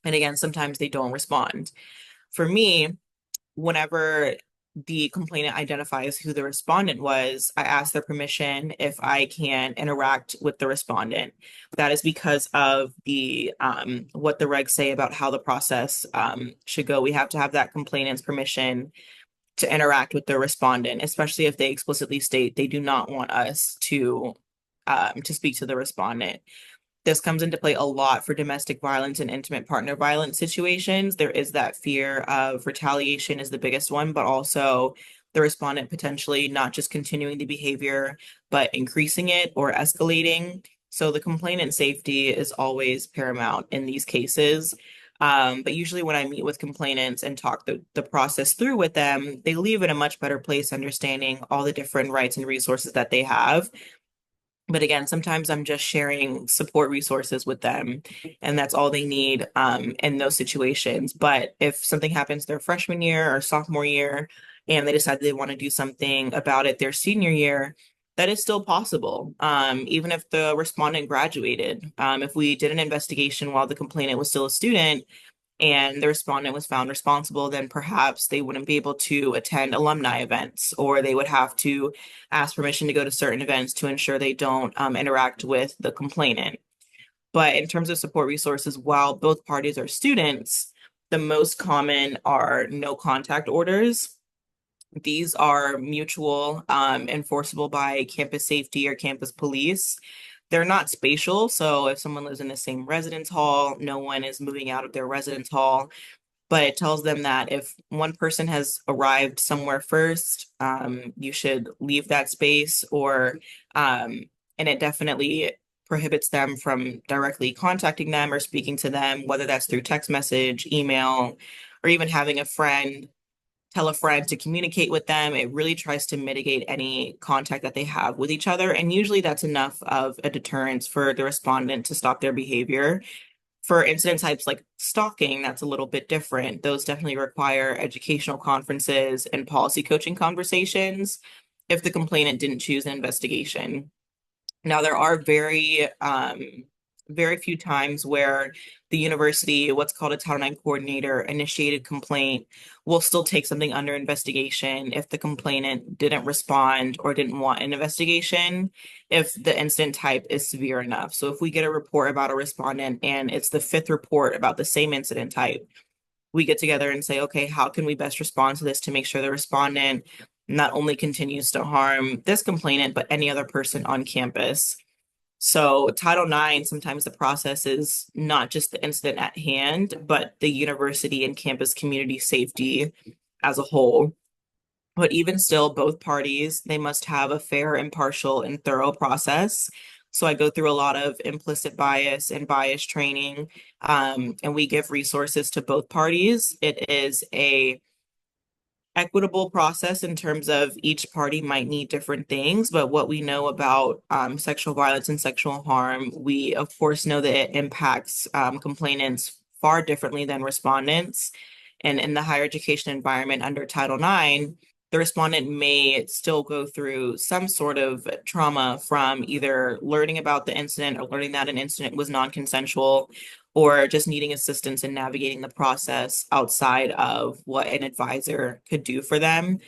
And again, sometimes they don't respond. For me, whenever the complainant identifies who the respondent was, I ask their permission if I can interact with the respondent. That is because of the what the regs say about how the process should go. We have to have that complainant's permission to interact with the respondent, especially if they explicitly state they do not want us to speak to the respondent. This comes into play a lot for domestic violence and intimate partner violence situations. There is that fear of retaliation is the biggest one, but also the respondent potentially not just continuing the behavior, but increasing it or escalating. So the complainant safety is always paramount in these cases. But usually when I meet with complainants and talk the process through with them, they leave in a much better place understanding all the different rights and resources that they have. But again, sometimes I'm just sharing support resources with them, and that's all they need in those situations. But if something happens their freshman year or sophomore year, and they decide they want to do something about it their senior year, that is still possible. Even if the respondent graduated, if we did an investigation while the complainant was still a student, and the respondent was found responsible, then perhaps they wouldn't be able to attend alumni events, or they would have to ask permission to go to certain events to ensure they don't interact with the complainant. But in terms of support resources, while both parties are students, the most common are no contact orders. These are mutual, enforceable by campus safety or campus police. They're not spatial, so if someone lives in the same residence hall, no one is moving out of their residence hall. But it tells them that if one person has arrived somewhere first, you should leave that space, and it definitely prohibits them from directly contacting them or speaking to them, whether that's through text message, email, or even having a friend tell a friend to communicate with them. It really tries to mitigate any contact that they have with each other. And usually that's enough of a deterrence for the respondent to stop their behavior. For incident types like stalking, that's a little bit different. Those definitely require educational conferences and policy coaching conversations if the complainant didn't choose an investigation. Now, there are very few times where the university, what's called a Title IX coordinator, initiated complaint will still take something under investigation if the complainant didn't respond or didn't want an investigation, if the incident type is severe enough. So if we get a report about a respondent and it's the fifth report about the same incident type, we get together and say, okay, how can we best respond to this to make sure the respondent not only continues to harm this complainant, but any other person on campus? So Title IX, sometimes the process is not just the incident at hand, but the university and campus community safety as a whole. But even still, both parties, they must have a fair, impartial, and thorough process. So I go through a lot of implicit bias and bias training, and we give resources to both parties. It is a equitable process in terms of each party might need different things, but what we know about sexual violence and sexual harm, we of course know that it impacts complainants far differently than respondents. And in the higher education environment under Title IX, the respondent may still go through some sort of trauma from either learning about the incident or learning that an incident was non-consensual, or just needing assistance in navigating the process outside of what an advisor could do for them.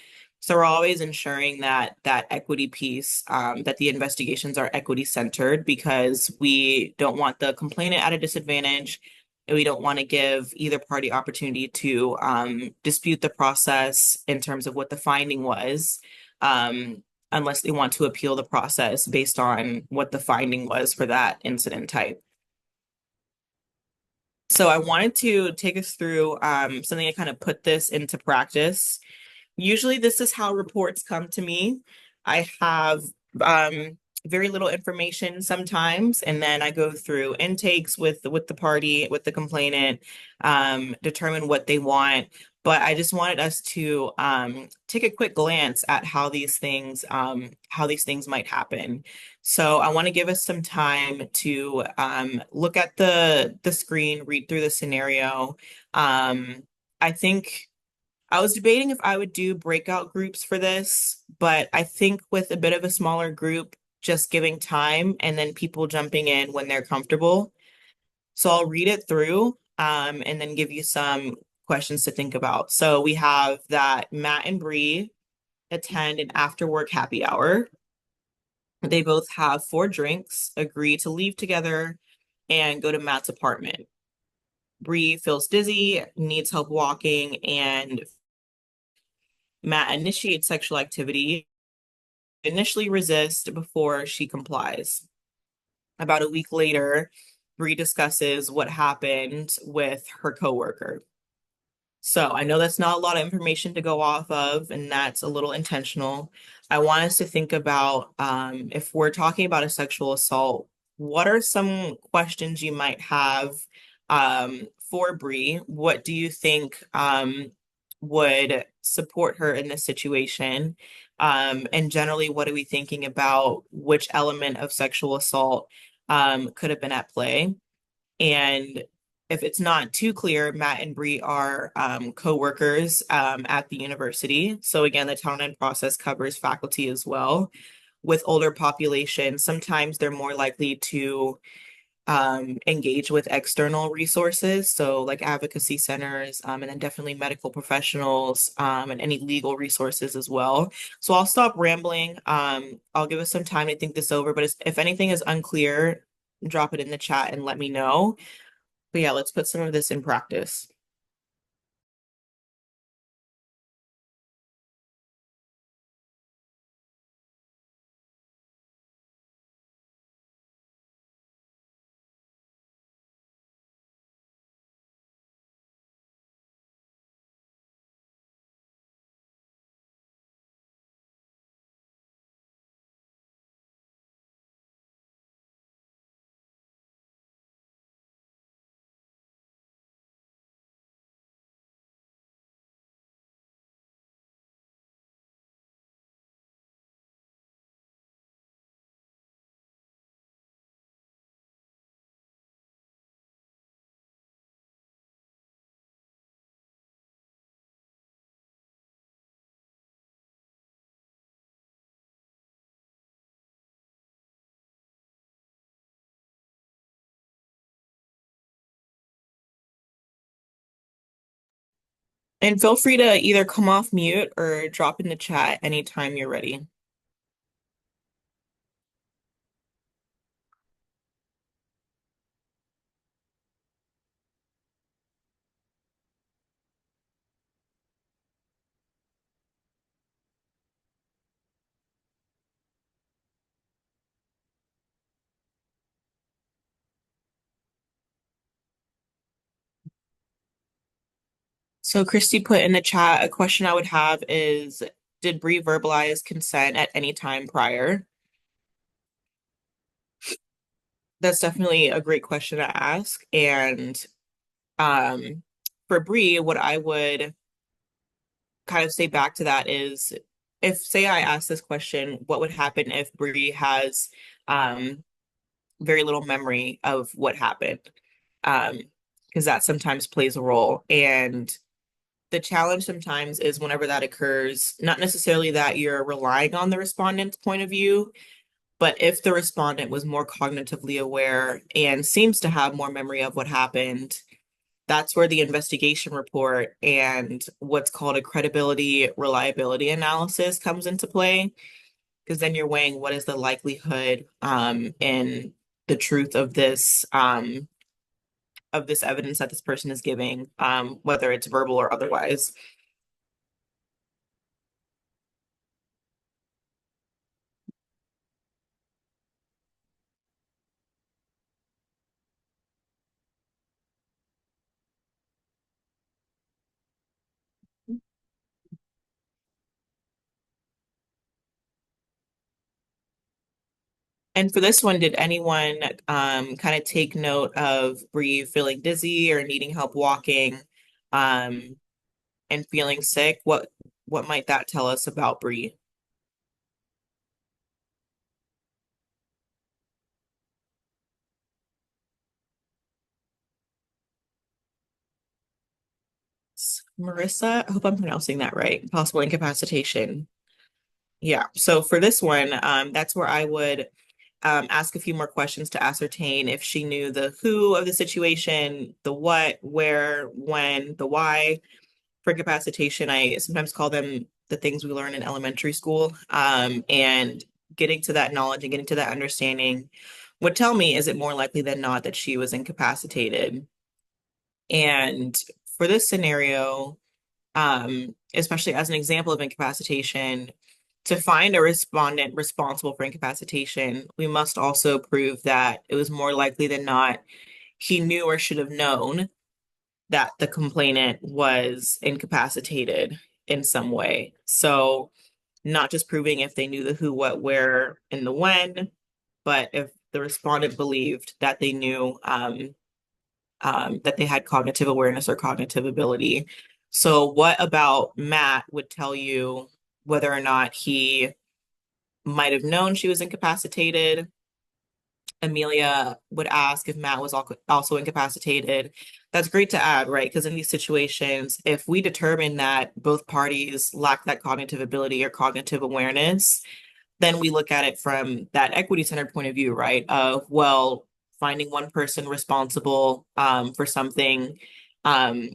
So we're always ensuring that that equity piece, that the investigations are equity centered, because we don't want the complainant at a disadvantage. And we don't want to give either party opportunity to dispute the process in terms of what the finding was, unless they want to appeal the process based on what the finding was for that incident type. So I wanted to take us through something to kind of put this into practice. Usually this is how reports come to me. I have very little information sometimes, and then I go through intakes with the party, with the complainant, determine what they want. But I just wanted us to take a quick glance at how these things might happen. So I want to give us some time to look at the screen, read through the scenario. I think I was debating if I would do breakout groups for this, but I think with a bit of a smaller group, just giving time and then people jumping in when they're comfortable. So I'll read it through, and then give you some questions to think about. So we have that Matt and Bree attend an after work happy hour. They both have 4 drinks, agree to leave together, and go to Matt's apartment. Bree feels dizzy, needs help walking, and Matt initiates sexual activity, initially resists before she complies. About a week later, Bree discusses what happened with her coworker. So I know that's not a lot of information to go off of, and that's a little intentional. I want us to think about if we're talking about a sexual assault, what are some questions you might have for Bree? What do you think would support her in this situation? And generally, what are we thinking about which element of sexual assault could have been at play? And if it's not too clear, Matt and Bree are co-workers at the university. So again, the Title IX process covers faculty as well. With older populations, sometimes they're more likely to engage with external resources, so like advocacy centers, and then definitely medical professionals, and any legal resources as well. So I'll stop rambling. I'll give us some time to think this over, but if anything is unclear, drop it in the chat and let me know. But yeah, let's put some of this in practice. And feel free to either come off mute or drop in the chat anytime you're ready. So Christy put in the chat, a question I would have is, did Bree verbalize consent at any time prior? That's definitely a great question to ask. And um, for Bree, what I would kind of say back to that is, if say I ask this question, what would happen if Bree has um, very little memory of what happened? Um, because that sometimes plays a role. And the challenge sometimes is whenever that occurs, not necessarily that you're relying on the respondent's point of view, but if the respondent was more cognitively aware and seems to have more memory of what happened, that's where the investigation report and what's called a credibility reliability analysis comes into play. Because then you're weighing what is the likelihood in the truth of this evidence that this person is giving, whether it's verbal or otherwise. And for this one, did anyone kind of take note of Bree feeling dizzy or needing help walking um, and feeling sick? What might that tell us about Bree? Marissa, I hope I'm pronouncing that right. Possible incapacitation. Yeah. So for this one, that's where I would ask a few more questions to ascertain if she knew the who of the situation, the what, where, when, the why. For incapacitation, I sometimes call them the things we learn in elementary school. And getting to that knowledge and getting to that understanding would tell me, is it more likely than not that she was incapacitated? And for this scenario, especially as an example of incapacitation, to find a respondent responsible for incapacitation, we must also prove that it was more likely than not he knew or should have known that the complainant was incapacitated in some way. So, not just proving if they knew the who, what, where, and the when, but if the respondent believed that they knew that they had cognitive awareness or cognitive ability. So, what about Matt would tell you whether or not he might have known she was incapacitated? Amelia would ask if Matt was also incapacitated. That's great to add, right? Because in these situations, if we determine that both parties lack that cognitive ability or cognitive awareness, then we look at it from that equity centered point of view, right? Of, well, finding one person responsible for something um,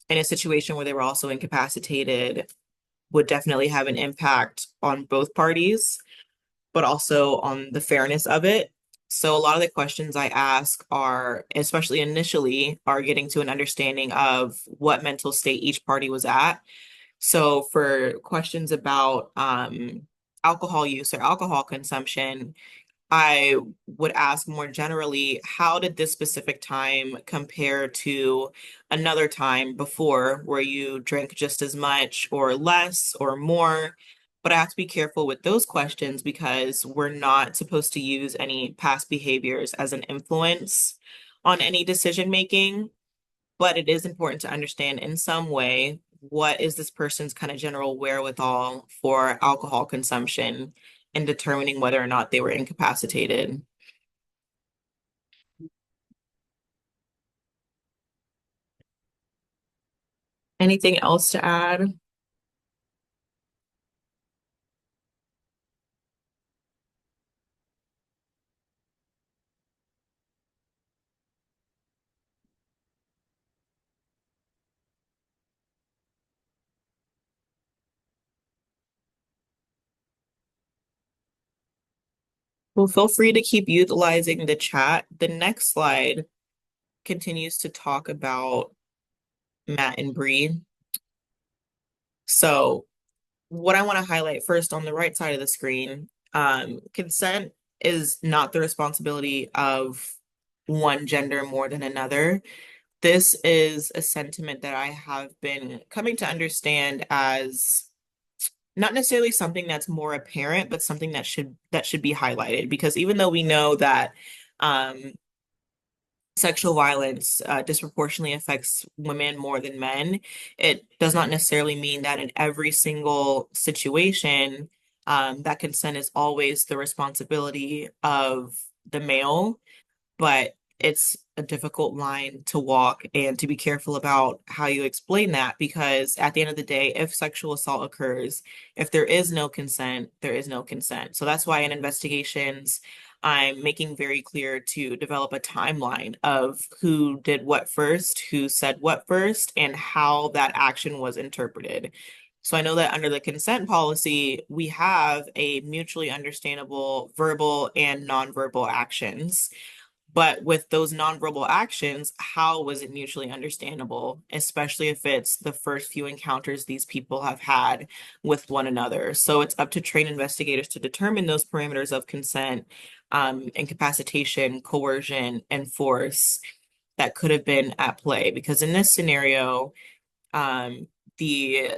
in a situation where they were also incapacitated would definitely have an impact on both parties, but also on the fairness of it. So a lot of the questions I ask are, especially initially, are getting to an understanding of what mental state each party was at. So for questions about alcohol use or alcohol consumption, I would ask more generally, how did this specific time compare to another time before where you drank just as much or less or more? But I have to be careful with those questions because we're not supposed to use any past behaviors as an influence on any decision making. But it is important to understand in some way what is this person's kind of general wherewithal for alcohol consumption in determining whether or not they were incapacitated. Anything else to add? Well, feel free to keep utilizing the chat. The next slide continues to talk about Matt and Bree. So, what I want to highlight first on the right side of the screen, consent is not the responsibility of one gender more than another. This is a sentiment that I have been coming to understand as not necessarily something that's more apparent, but something that should be highlighted. Because even though we know that um, sexual violence disproportionately affects women more than men, it does not necessarily mean that in every single situation, that consent is always the responsibility of the male, but it's a difficult line to walk and to be careful about how you explain that because at the end of the day, if sexual assault occurs, if there is no consent, there is no consent. So that's why in investigations, I'm making very clear to develop a timeline of who did what first, who said what first, and how that action was interpreted. So I know that under the consent policy, we have a mutually understandable verbal and nonverbal actions. But with those nonverbal actions, how was it mutually understandable, especially if it's the first few encounters these people have had with one another? So it's up to trained investigators to determine those parameters of consent, incapacitation, coercion, and force that could have been at play. Because in this scenario, um, the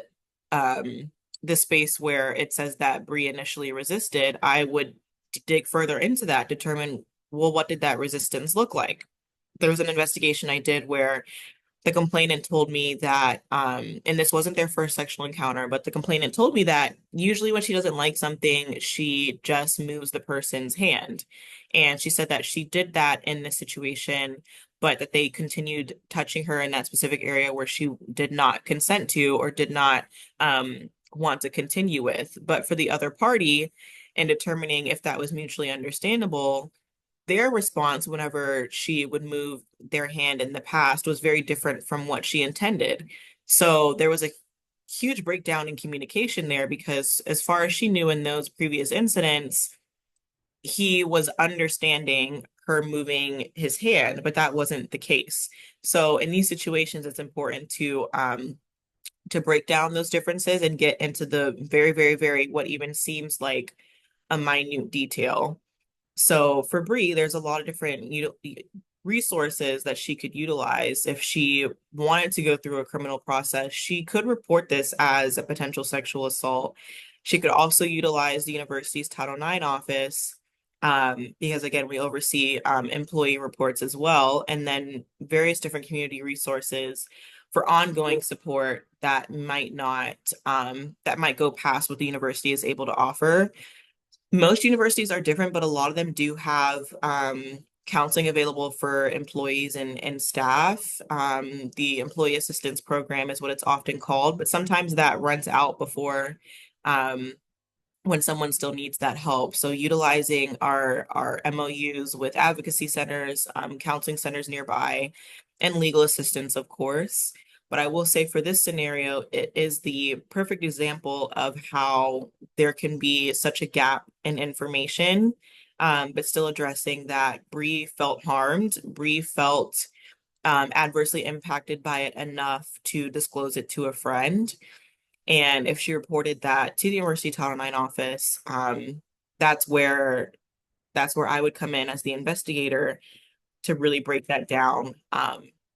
um, the space where it says that Bree initially resisted, I would dig further into that, determine, well, what did that resistance look like? There was an investigation I did where the complainant told me that, and this wasn't their first sexual encounter, but the complainant told me that usually when she doesn't like something, she just moves the person's hand. And she said that she did that in this situation, but that they continued touching her in that specific area where she did not consent to or did not want to continue with. But for the other party, in determining if that was mutually understandable, their response whenever she would move their hand in the past was very different from what she intended. So there was a huge breakdown in communication there because, as far as she knew in those previous incidents, he was understanding her moving his hand, but that wasn't the case. So in these situations, it's important to break down those differences and get into the very, very, very what even seems like a minute detail. So for Bree, there's a lot of different resources that she could utilize if she wanted to go through a criminal process. She could report this as a potential sexual assault. She could also utilize the university's Title IX office, because again, we oversee employee reports as well, and then various different community resources for ongoing support that might not that might go past what the university is able to offer. Most universities are different, but a lot of them do have counseling available for employees and staff. The employee assistance program is what it's often called, but sometimes that runs out before when someone still needs that help. So utilizing our MOUs with advocacy centers, counseling centers nearby, and legal assistance, of course. But I will say for this scenario, it is the perfect example of how there can be such a gap in information, but still addressing that Bree felt harmed. Bree felt adversely impacted by it enough to disclose it to a friend. And if she reported that to the University Title IX office, that's where I would come in as the investigator to really break that down,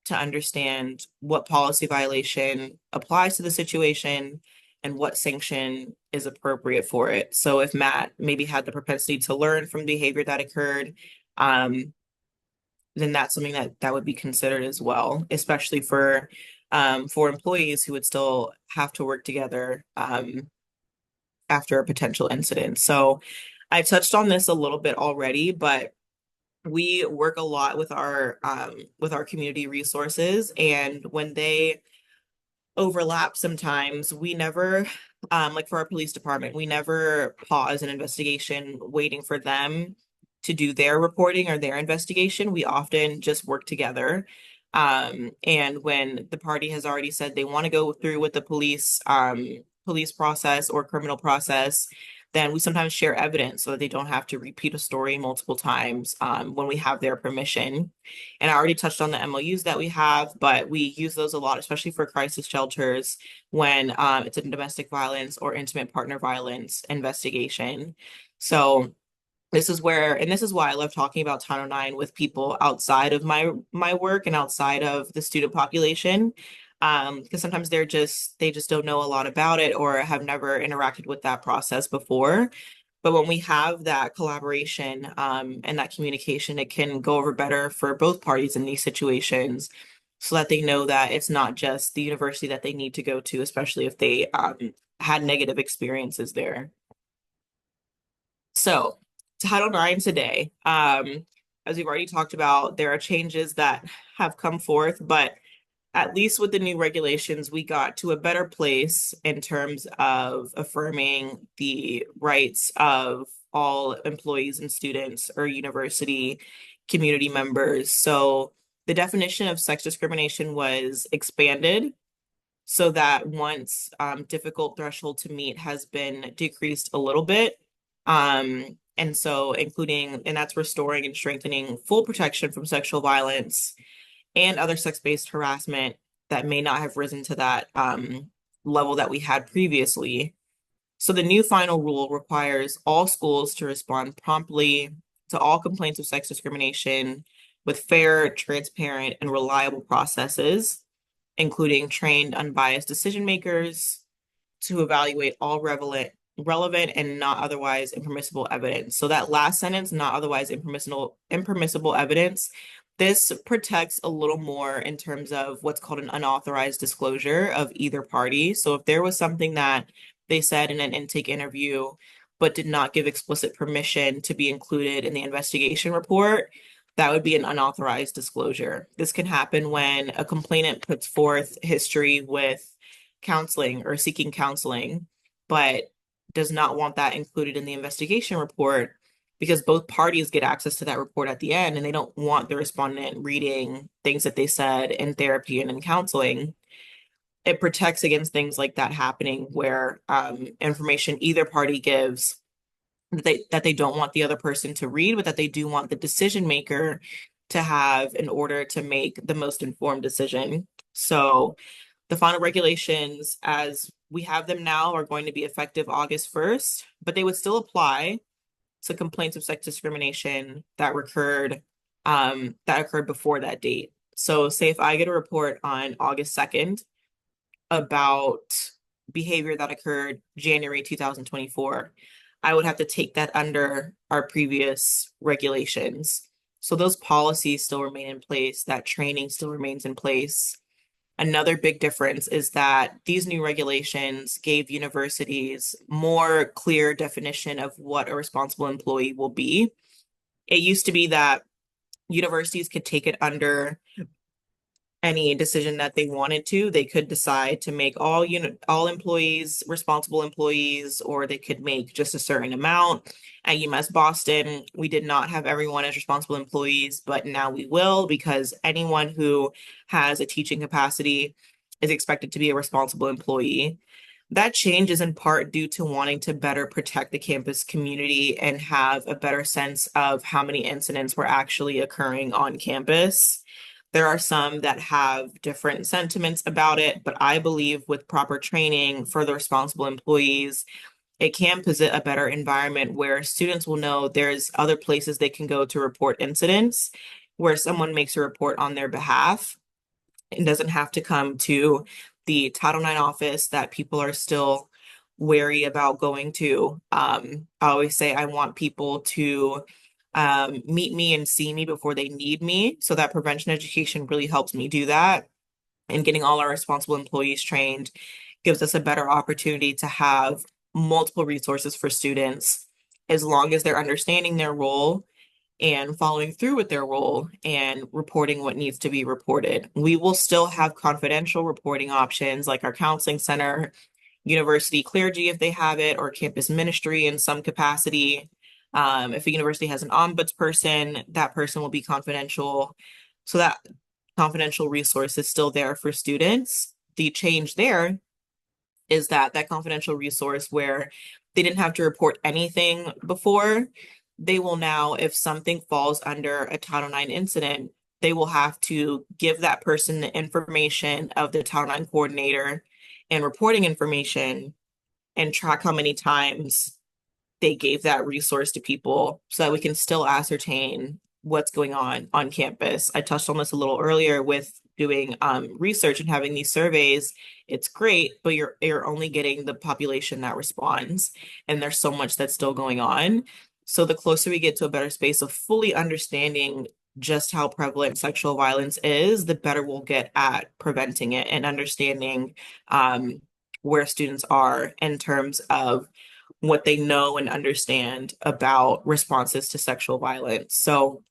to understand what policy violation applies to the situation and what sanction is appropriate for it. So if Matt maybe had the propensity to learn from behavior that occurred, then that's something that would be considered as well, especially for employees who would still have to work together after a potential incident. So I touched on this a little bit already, but we work a lot with our community resources, and when they overlap sometimes, we never like for our police department, we never pause an investigation waiting for them to do their reporting or their investigation. We often just work together. And when the party has already said they want to go through with the police process or criminal process, then we sometimes share evidence so that they don't have to repeat a story multiple times when we have their permission. And I already touched on the MOUs that we have, but we use those a lot, especially for crisis shelters when it's a domestic violence or intimate partner violence investigation. So this is where, and this is why I love talking about Title IX with people outside of my work and outside of the student population, because sometimes they just don't know a lot about it or have never interacted with that process before. But when we have that collaboration and that communication, it can go over better for both parties in these situations, so that they know that it's not just the university that they need to go to, especially if they had negative experiences there. So Title IX today, as we've already talked about, there are changes that have come forth, but at least with the new regulations, we got to a better place in terms of affirming the rights of all employees and students or university community members. So the definition of sex discrimination was expanded so that once difficult threshold to meet has been decreased a little bit. And so and that's restoring and strengthening full protection from sexual violence and other sex-based harassment that may not have risen to that level that we had previously. So the new final rule requires all schools to respond promptly to all complaints of sex discrimination with fair, transparent, and reliable processes, including trained, unbiased decision makers to evaluate all relevant relevant and not otherwise impermissible evidence. So that last sentence, not otherwise impermissible evidence, this protects a little more in terms of what's called an unauthorized disclosure of either party. So if there was something that they said in an intake interview, but did not give explicit permission to be included in the investigation report, that would be an unauthorized disclosure. This can happen when a complainant puts forth history with counseling or seeking counseling, but does not want that included in the investigation report because both parties get access to that report at the end and they don't want the respondent reading things that they said in therapy and in counseling. It protects against things like that happening where information either party gives that they don't want the other person to read, but that they do want the decision maker to have in order to make the most informed decision. So the final regulations, as we have them now, are going to be effective August 1st, but they would still apply to complaints of sex discrimination that occurred before that date. So say if I get a report on August 2nd about behavior that occurred January 2024, I would have to take that under our previous regulations. So those policies still remain in place, that training still remains in place. Another big difference is that these new regulations gave universities more clear definition of what a responsible employee will be. It used to be that universities could take it under any decision that they wanted to. They could decide to make all employees responsible employees, or they could make just a certain amount. At UMass Boston, we did not have everyone as responsible employees, but now we will, because anyone who has a teaching capacity is expected to be a responsible employee. That change is in part due to wanting to better protect the campus community and have a better sense of how many incidents were actually occurring on campus. There are some that have different sentiments about it, but I believe with proper training for the responsible employees, it can present a better environment where students will know there's other places they can go to report incidents, where someone makes a report on their behalf and doesn't have to come to the Title IX office that people are still wary about going to. I always say I want people to meet me and see me before they need me. So that prevention education really helps me do that. And getting all our responsible employees trained gives us a better opportunity to have multiple resources for students, as long as they're understanding their role and following through with their role and reporting what needs to be reported. We will still have confidential reporting options like our counseling center, university clergy if they have it, or campus ministry in some capacity. If a university has an ombudsperson, that person will be confidential. So that confidential resource is still there for students. The change there is that confidential resource where they didn't have to report anything before, they will now, if something falls under a Title IX incident, they will have to give that person the information of the Title IX coordinator and reporting information and track how many times they gave that resource to people so that we can still ascertain what's going on campus. I touched on this a little earlier with doing research and having these surveys. It's great, but you're only getting the population that responds, and there's so much that's still going on. So the closer we get to a better space of fully understanding just how prevalent sexual violence is, the better we'll get at preventing it and understanding where students are in terms of what they know and understand about responses to sexual violence. So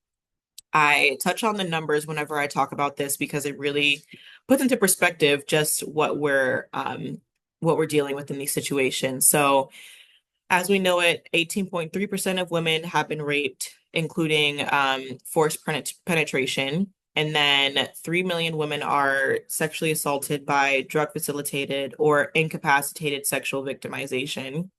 I touch on the numbers whenever I talk about this because it really puts into perspective just what we're dealing with in these situations. So as we know it, 18.3% of women have been raped, including forced penetration. And then 3 million women are sexually assaulted by drug facilitated or incapacitated sexual victimization.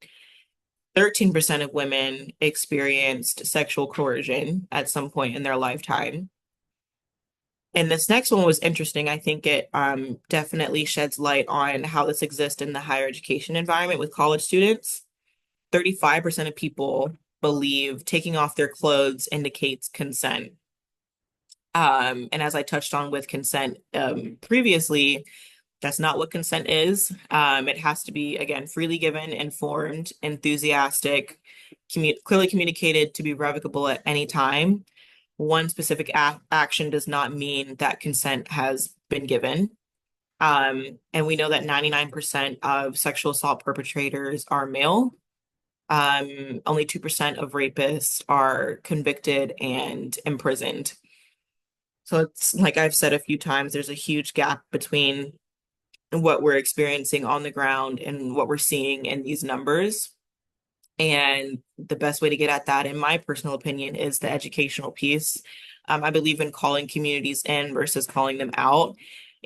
13% of women experienced sexual coercion at some point in their lifetime. And this next one was interesting. I think it definitely sheds light on how this exists in the higher education environment with college students. 35% of people believe taking off their clothes indicates consent. And as I touched on with consent previously, That's not what consent is. It has to be, again, freely given, informed, enthusiastic, clearly communicated to be revocable at any time. One specific action does not mean that consent has been given. And we know that 99% of sexual assault perpetrators are male. Only 2% of rapists are convicted and imprisoned. So it's like I've said a few times, there's a huge gap between what we're experiencing on the ground and what we're seeing in these numbers. And the best way to get at that, in my personal opinion, is the educational piece. I believe in calling communities in versus calling them out.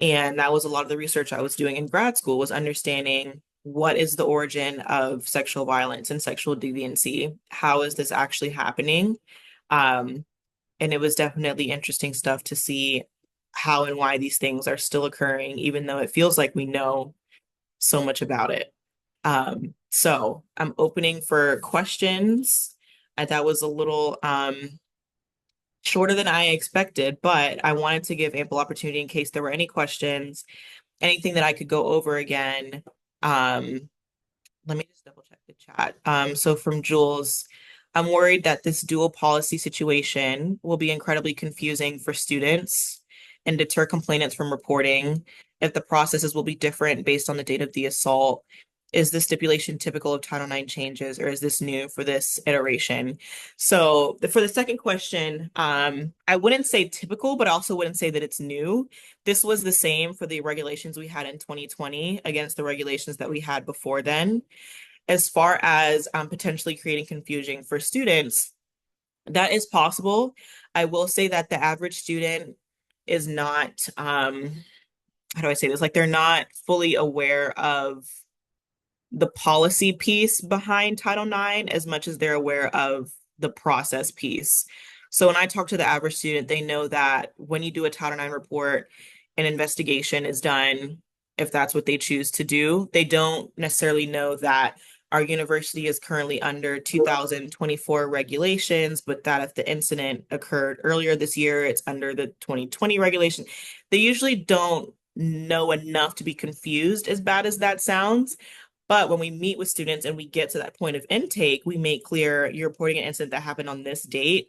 And that was a lot of the research I was doing in grad school, was understanding what is the origin of sexual violence and sexual deviancy? How is this actually happening? Um, and it was definitely interesting stuff to see how and why these things are still occurring, even though it feels like we know so much about it. So I'm opening for questions. That was a little shorter than I expected, but I wanted to give ample opportunity in case there were any questions, anything that I could go over again. Let me just double check the chat. So from Jules, I'm worried that this dual policy situation will be incredibly confusing for students and deter complainants from reporting if the processes will be different based on the date of the assault. Is this stipulation typical of Title IX changes, or is this new for this iteration? So for the second question, I wouldn't say typical, but I also wouldn't say that it's new. This was the same for the regulations we had in 2020 against the regulations that we had before then. As far as potentially creating confusion for students, that is possible. I will say that the average student is not, how do I say this? Like, they're not fully aware of the policy piece behind Title IX as much as they're aware of the process piece. So when I talk to the average student, they know that when you do a Title IX report, an investigation is done if that's what they choose to do. They don't necessarily know that our university is currently under 2024 regulations, but that if the incident occurred earlier this year, it's under the 2020 regulation. They usually don't know enough to be confused, as bad as that sounds. But when we meet with students and we get to that point of intake, we make clear you're reporting an incident that happened on this date.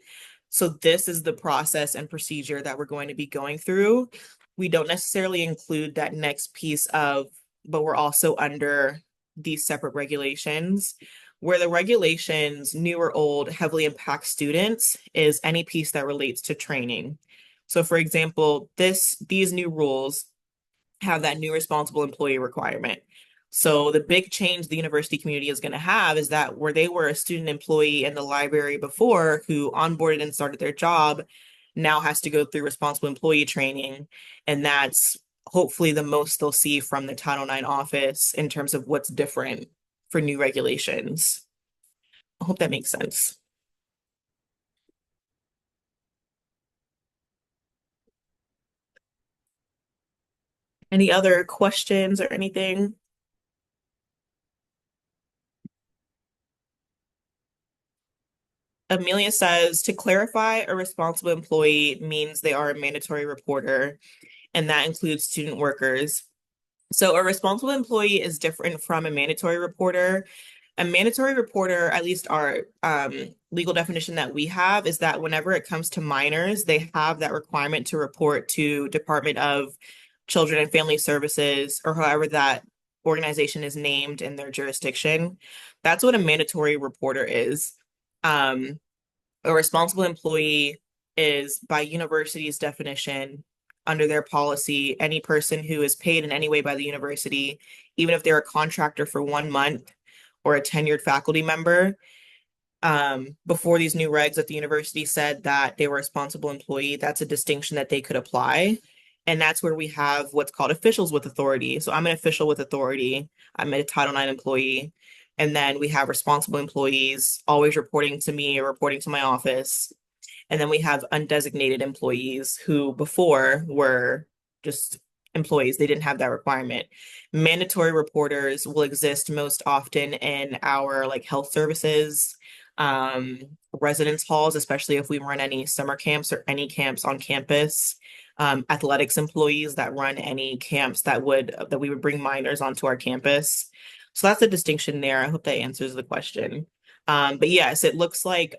So this is the process and procedure that we're going to be going through. We don't necessarily include that next piece of, but we're also under these separate regulations. Where the regulations, new or old, heavily impact students is any piece that relates to training. So for example, these new rules have that new responsible employee requirement. So the big change the university community is going to have is that where they were a student employee in the library before who onboarded and started their job now has to go through responsible employee training. And that's hopefully the most they'll see from the Title IX office in terms of what's different for new regulations. I hope that makes sense. Any other questions or anything? Amelia says, to clarify, a responsible employee means they are a mandatory reporter, and that includes student workers. So a responsible employee is different from a mandatory reporter. A mandatory reporter, at least our legal definition that we have, is that whenever it comes to minors, they have that requirement to report to Department of Children and Family Services, or however that organization is named in their jurisdiction. That's what a mandatory reporter is. A responsible employee is, by university's definition, under their policy, any person who is paid in any way by the university, even if they're a contractor for 1 month or a tenured faculty member. Before these new regs at the university said that they were a responsible employee, that's a distinction that they could apply. And that's where we have what's called officials with authority. So I'm an official with authority. I'm a Title IX employee. And then we have responsible employees always reporting to me or reporting to my office. And then we have undesignated employees who before were just employees. They didn't have that requirement. Mandatory reporters will exist most often in our like health services, residence halls, especially if we run any summer camps or any camps on campus. athletics employees that run any camps that we would bring minors onto our campus. So that's the distinction there. I hope that answers the question. But yes, it looks like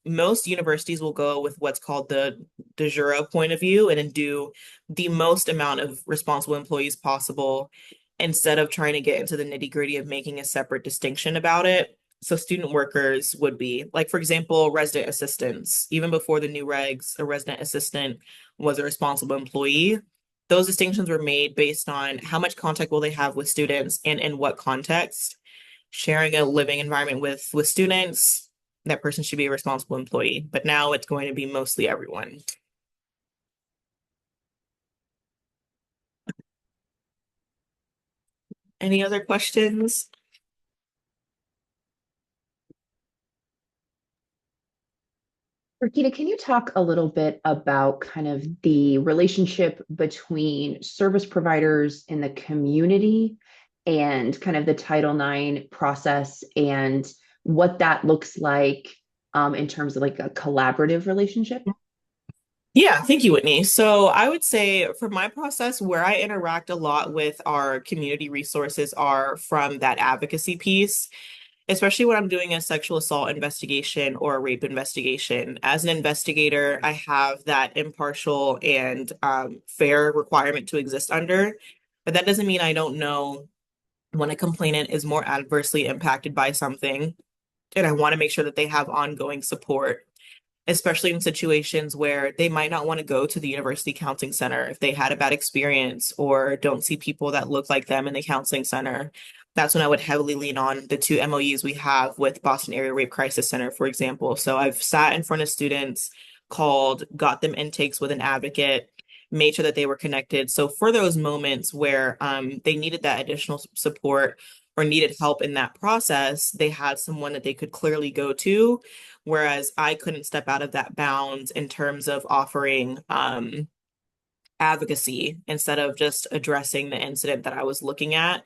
most universities will go with what's called the de jure point of view and then do the most amount of responsible employees possible instead of trying to get into the nitty-gritty of making a separate distinction about it. So student workers would be, like, for example, resident assistants. Even before the new regs, a resident assistant was a responsible employee. Those distinctions were made based on how much contact will they have with students and in what context. Sharing a living environment with students, that person should be a responsible employee. But now it's going to be mostly everyone. Any other questions? Rakita, can you talk a little bit about kind of the relationship between service providers in the community and kind of the Title IX process and what that looks like in terms of like a collaborative relationship? Yeah, thank you, Whitney. So I would say for my process, where I interact a lot with our community resources are from that advocacy piece, especially when I'm doing a sexual assault investigation or a rape investigation. As an investigator, I have that impartial and fair requirement to exist under, but that doesn't mean I don't know when a complainant is more adversely impacted by something, and I want to make sure that they have ongoing support, especially in situations where they might not want to go to the university counseling center if they had a bad experience or don't see people that look like them in the counseling center. That's when I would heavily lean on the two MOUs we have with Boston Area Rape Crisis Center, for example. So I've sat in front of students, called, got them intakes with an advocate, made sure that they were connected. So for those moments where they needed that additional support or needed help in that process, they had someone that they could clearly go to, whereas I couldn't step out of that bounds in terms of offering advocacy instead of just addressing the incident that I was looking at.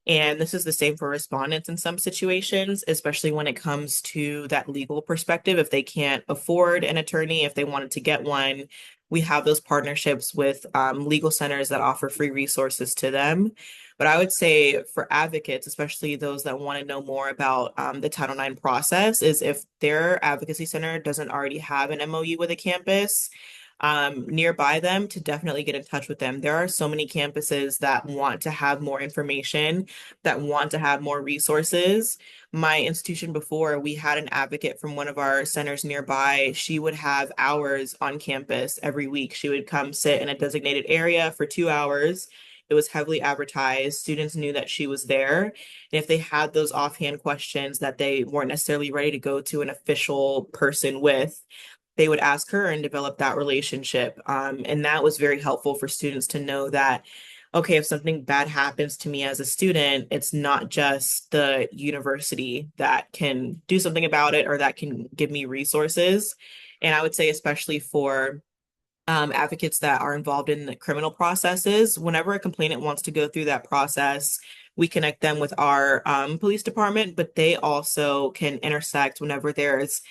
And this is the same for respondents in some situations, especially when it comes to that legal perspective. If they can't afford an attorney, if they wanted to get one, we have those partnerships with legal centers that offer free resources to them. But I would say for advocates, especially those that want to know more about the Title IX process, is if their advocacy center doesn't already have an MOU with a campus, nearby them, to definitely get in touch with them. There are so many campuses that want to have more information, that want to have more resources. My institution before, we had an advocate from one of our centers nearby. She would have hours on campus every week. She would come sit in a designated area for 2 hours. It was heavily advertised. Students knew that she was there. And if they had those offhand questions that they weren't necessarily ready to go to an official person with, they would ask her and develop that relationship. And that was very helpful for students to know that, okay, if something bad happens to me as a student, it's not just the university that can do something about it or that can give me resources. And I would say, especially for advocates that are involved in the criminal processes, whenever a complainant wants to go through that process, we connect them with our police department, but they also can intersect whenever there's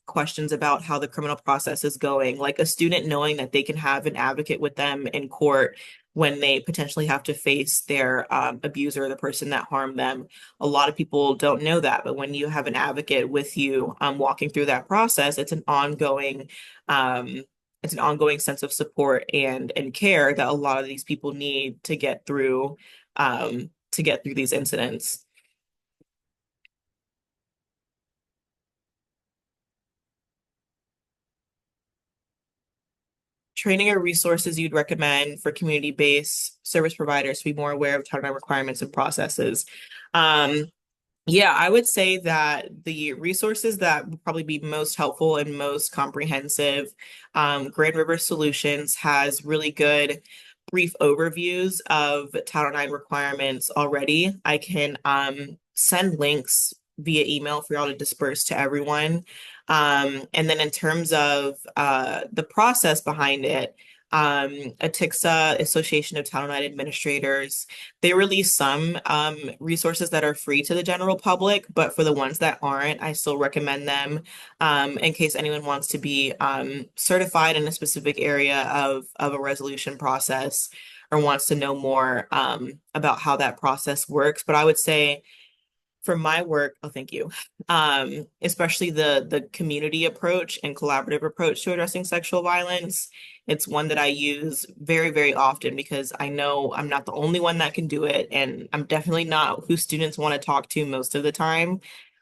questions about how the criminal process is going, like a student knowing that they can have an advocate with them in court when they potentially have to face their abuser, the person that harmed them. A lot of people don't know that, but when you have an advocate with you walking through that process, it's an ongoing sense of support and care that a lot of these people need to get through these incidents. Training or resources you'd recommend for community-based service providers to be more aware of Title IX requirements and processes. Yeah, I would say that the resources that would probably be most helpful and most comprehensive, Grand River Solutions has really good brief overviews of Title IX requirements already. I can send links via email for y'all to disperse to everyone. And then in terms of the process behind it, ATIXA, Association of Title IX Administrators, they release some resources that are free to the general public, but for the ones that aren't, I still recommend them in case anyone wants to be certified in a specific area of a resolution process or wants to know more about how that process works. But I would say for my work, oh, thank you. Especially the community approach and collaborative approach to addressing sexual violence. It's one that I use very, very often because I know I'm not the only one that can do it, and I'm definitely not who students want to talk to most of the time.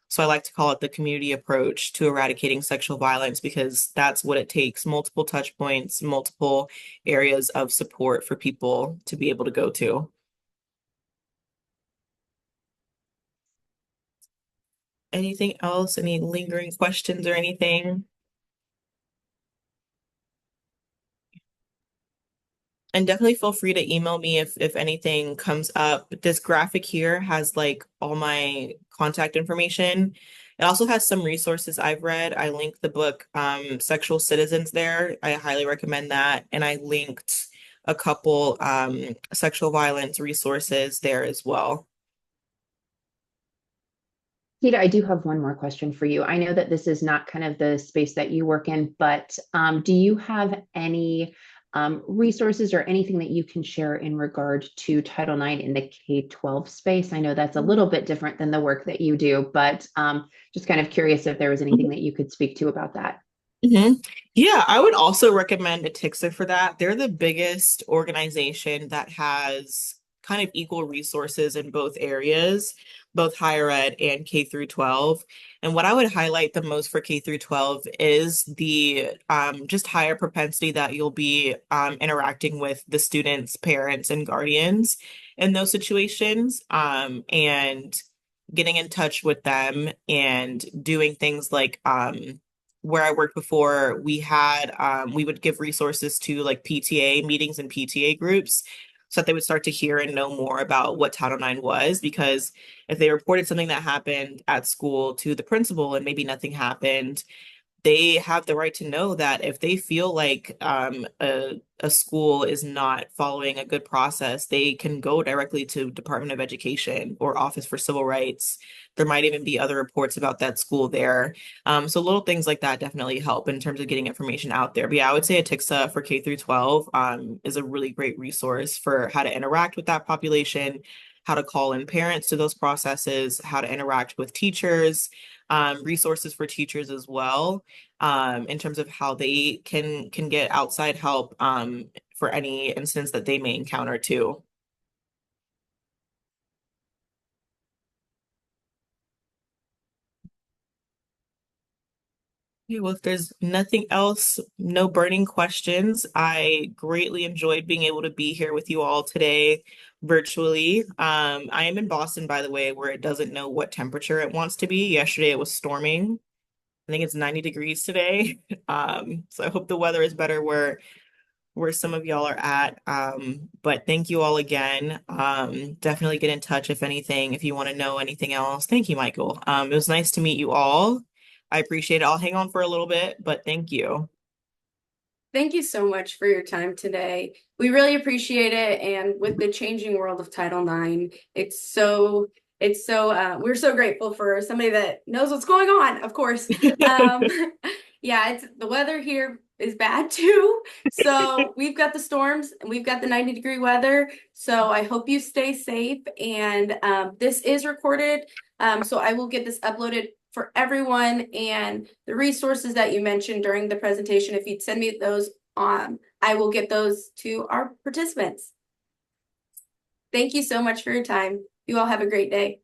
So I like to call it the community approach to eradicating sexual violence because that's what it takes, multiple touch points, multiple areas of support for people to be able to go to. Anything else? Any lingering questions or anything? And definitely feel free to email me if anything comes up. This graphic here has like all my contact information. It also has some resources I've read. I linked the book Sexual Citizens there. I highly recommend that. And I linked a couple sexual violence resources there as well. Peter, I do have one more question for you. I know that this is not kind of the space that you work in, but do you have any resources or anything that you can share in regard to Title IX in the K-12 space? I know that's a little bit different than the work that you do, but just kind of curious if there was anything that you could speak to about that. hmm Yeah, I would also recommend Atixa for that. They're the biggest organization that has kind of equal resources in both areas, both higher ed and K through 12. And what I would highlight the most for K through 12 is the just higher propensity that you'll be interacting with the students, parents, and guardians in those situations, and getting in touch with them and doing things like where I worked before, we had we would give resources to like PTA meetings and PTA groups so that they would start to hear and know more about what Title IX was. Because if they reported something that happened at school to the principal and maybe nothing happened, they have the right to know that if they feel like a school is not following a good process, they can go directly to Department of Education or Office for Civil Rights. There might even be other reports about that school there. So little things like that definitely help in terms of getting information out there. But yeah, I would say Atixa for K through 12 is a really great resource for how to interact with that population, how to call in parents to those processes, how to interact with teachers, resources for teachers as well, in terms of how they can get outside help for any instance that they may encounter too. Okay, well, if there's nothing else, no burning questions, I greatly enjoyed being able to be here with you all today virtually. I am in Boston, by the way, where it doesn't know what temperature it wants to be. Yesterday it was storming. I think it's 90 degrees today. So I hope the weather is better where some of y'all are at. But thank you all again. Definitely get in touch if anything, if you want to know anything else. Thank you, Michael. It was nice to meet you all. I appreciate it. I'll hang on for a little bit, but thank you. Thank you so much for your time today. We really appreciate it. And with the changing world of Title IX, we're so grateful for somebody that knows what's going on, of course. Um, yeah, it's the weather here is bad too. So we've got the storms and we've got the 90-degree weather. So I hope you stay safe. And this is recorded. So I will get this uploaded for everyone, and the resources that you mentioned during the presentation, if you'd send me those I will get those to our participants. Thank you so much for your time. You all have a great day.